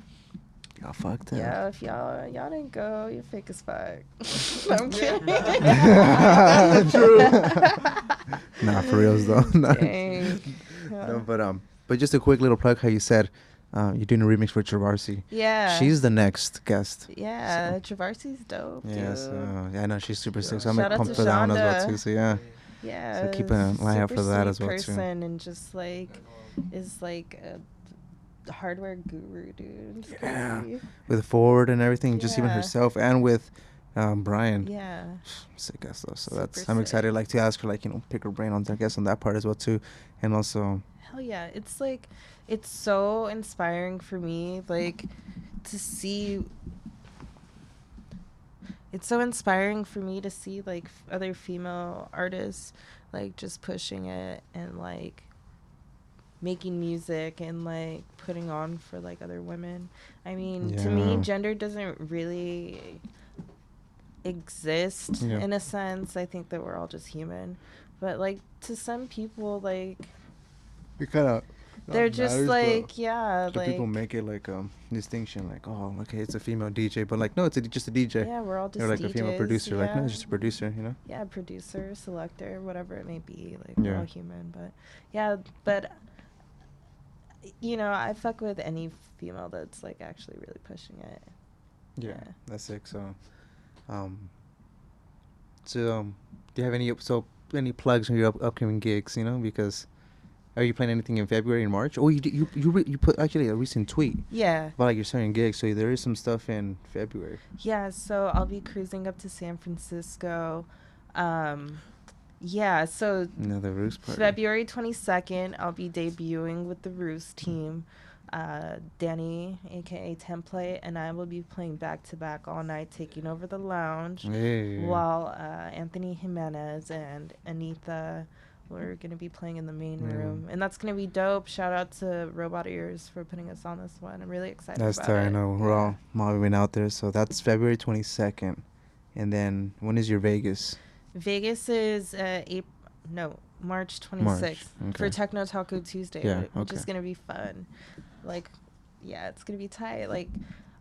y'all fucked up. Yeah, if y'all didn't go, you're fake as fuck. I'm kidding. True. Nah, for reals though. Nah. Dang. No, but just a quick little plug. How you said you're doing a remix for Travarsi. Yeah. She's the next guest. Yeah, Travarsi's dope, Yeah, dude. so I know she's super sick. So I'm Shout out pumped to for that one as well Shonda. too. So yeah. Yeah. So keep an eye out super for that sweet as well, too. person and just like is like a hardware guru, dude. It's Yeah. crazy. With Ford and everything, just even Yeah. herself and with Brian. Yeah. Sick ass stuff. So Super I'm sick. excited like to ask her pick her brain on that part as well too, and also Hell yeah. It's like, it's so inspiring for me, like, to see. It's so inspiring for me to see, like, other female artists, like, just pushing it and, like, making music and, like, putting on for, like, other women. I mean, to me, Yeah. gender doesn't really exist Yeah. in a sense. I think that we're all just human. But, like, to some people, like, you kind of they're just like, yeah, so like, people make it like distinction, like, oh, okay, it's a female DJ, but like, no, it's just a DJ. yeah, we're all just Or like DJs, a female producer, like, no, yeah. it's just a producer, Yeah, producer, selector, whatever it may be. Like, Yeah. we're all human, but yeah, but I fuck with any female that's like actually really pushing it. Yeah, that's sick. So, do you have any plugs for your upcoming gigs? Because are you playing anything in February and March? Oh, you put actually a recent tweet Yeah. about like your starting gigs. So there is some stuff in February. Yeah, so I'll be cruising up to San Francisco. Yeah, so Another RUSE party. February 22nd, I'll be debuting with the RUSE team. Danny, aka Template, and I will be playing back-to-back all night, taking over the lounge, Hey. while Anthony Jimenez and Anita, we're going to be playing in the main room. And that's going to be dope. Shout out to Robot Ears for putting us on this one. I'm really excited That's about tight. it. I know we're all mobbing out there. So that's February 22nd, and then when is your Vegas? Vegas is March 26th for okay. Techno Taco Tuesday, Yeah, which is okay. gonna be fun. Like, yeah, it's gonna be tight. Like,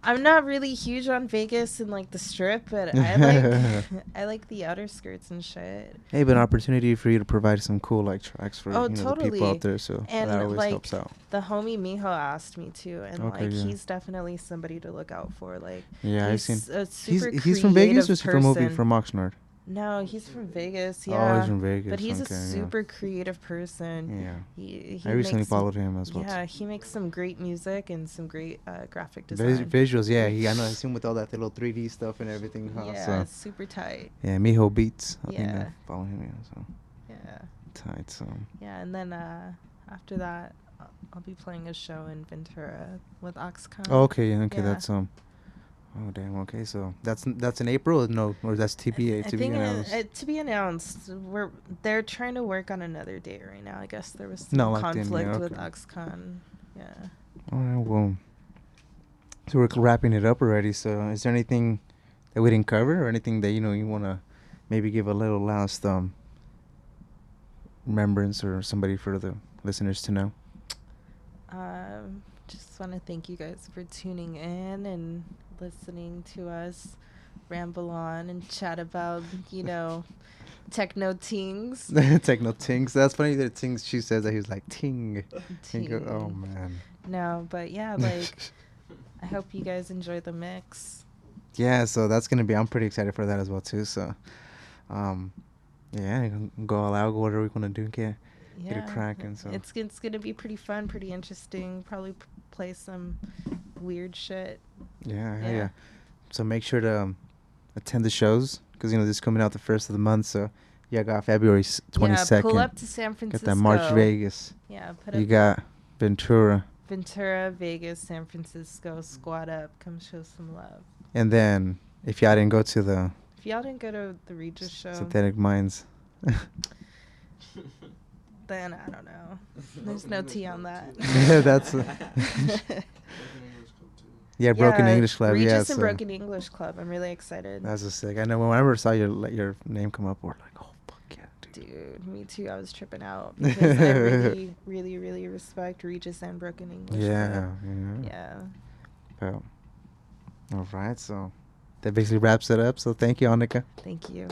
I'm not really huge on Vegas and like the Strip, but I like I like the outer skirts and shit. Hey, but an opportunity for you to provide some cool like tracks for Oh, the people out totally. there, so that And always like helps out. the homie Miho asked me to, and Okay, like yeah. he's definitely somebody to look out for. Like, Yeah, I've seen. he's a super He's from Vegas, or is he from person. from Oxnard? No, he's from Vegas. Oh, Yeah, he's from Vegas. but he's okay, a super creative person. Yeah. He I recently makes, followed him as well. yeah, he makes some great music and some great graphic Vis- design. visuals, yeah. I know. I seen with all that little 3D stuff and everything. Huh? Yeah, So, it's super tight. yeah, Miho Beats. I think I Yeah. follow him. Yeah, so Yeah, tight. So yeah, and then after that, I'll be playing a show in Ventura with Oxcon. oh, okay, yeah, okay. Yeah. That's Oh damn. Okay, so that's in April. No, or that's TBA I to be think announced. to be announced. They're trying to work on another date right now. I guess there was some No, locked in, conflict yeah, with okay. Oxcon. Yeah. All right. Well, so we're wrapping it up already. So is there anything that we didn't cover, or anything that you wanna maybe give a little last remembrance, or somebody for the listeners to know? Just want to thank you guys for tuning in and listening to us ramble on and chat about, techno tings. Techno tings. That's funny that tings. She says that he's like ting. Ting. Oh man. No, but yeah, like, I hope you guys enjoy the mix. Yeah, so that's gonna be. I'm pretty excited for that as well too. So, yeah, go all out. Go whatever we wanna do. Get it cracking. So It's gonna be pretty fun, pretty interesting. Probably play some weird shit. yeah. So make sure to attend the shows, because this is coming out the first of the month. So yeah, I got February 22nd. Yeah, pull up to San Francisco. Got that March Vegas. Yeah, You got Ventura. Ventura, Vegas, San Francisco. Squad up. Come show some love. And then if y'all didn't go to the If y'all didn't go to the Regis show, Synthetic Minds. then I don't know. There's no tea on that. That's yeah, Broken English Club. Regis Yeah, and so Broken English Club. I'm really excited. that's just sick. I know whenever I saw your name come up, we're like, oh fuck yeah, dude. Dude, me too. I was tripping out because I really, really, really respect Regis and Broken English Yeah, Club. yeah. Yeah. Well, all right, so that basically wraps it up. So thank you, Annika. Thank you.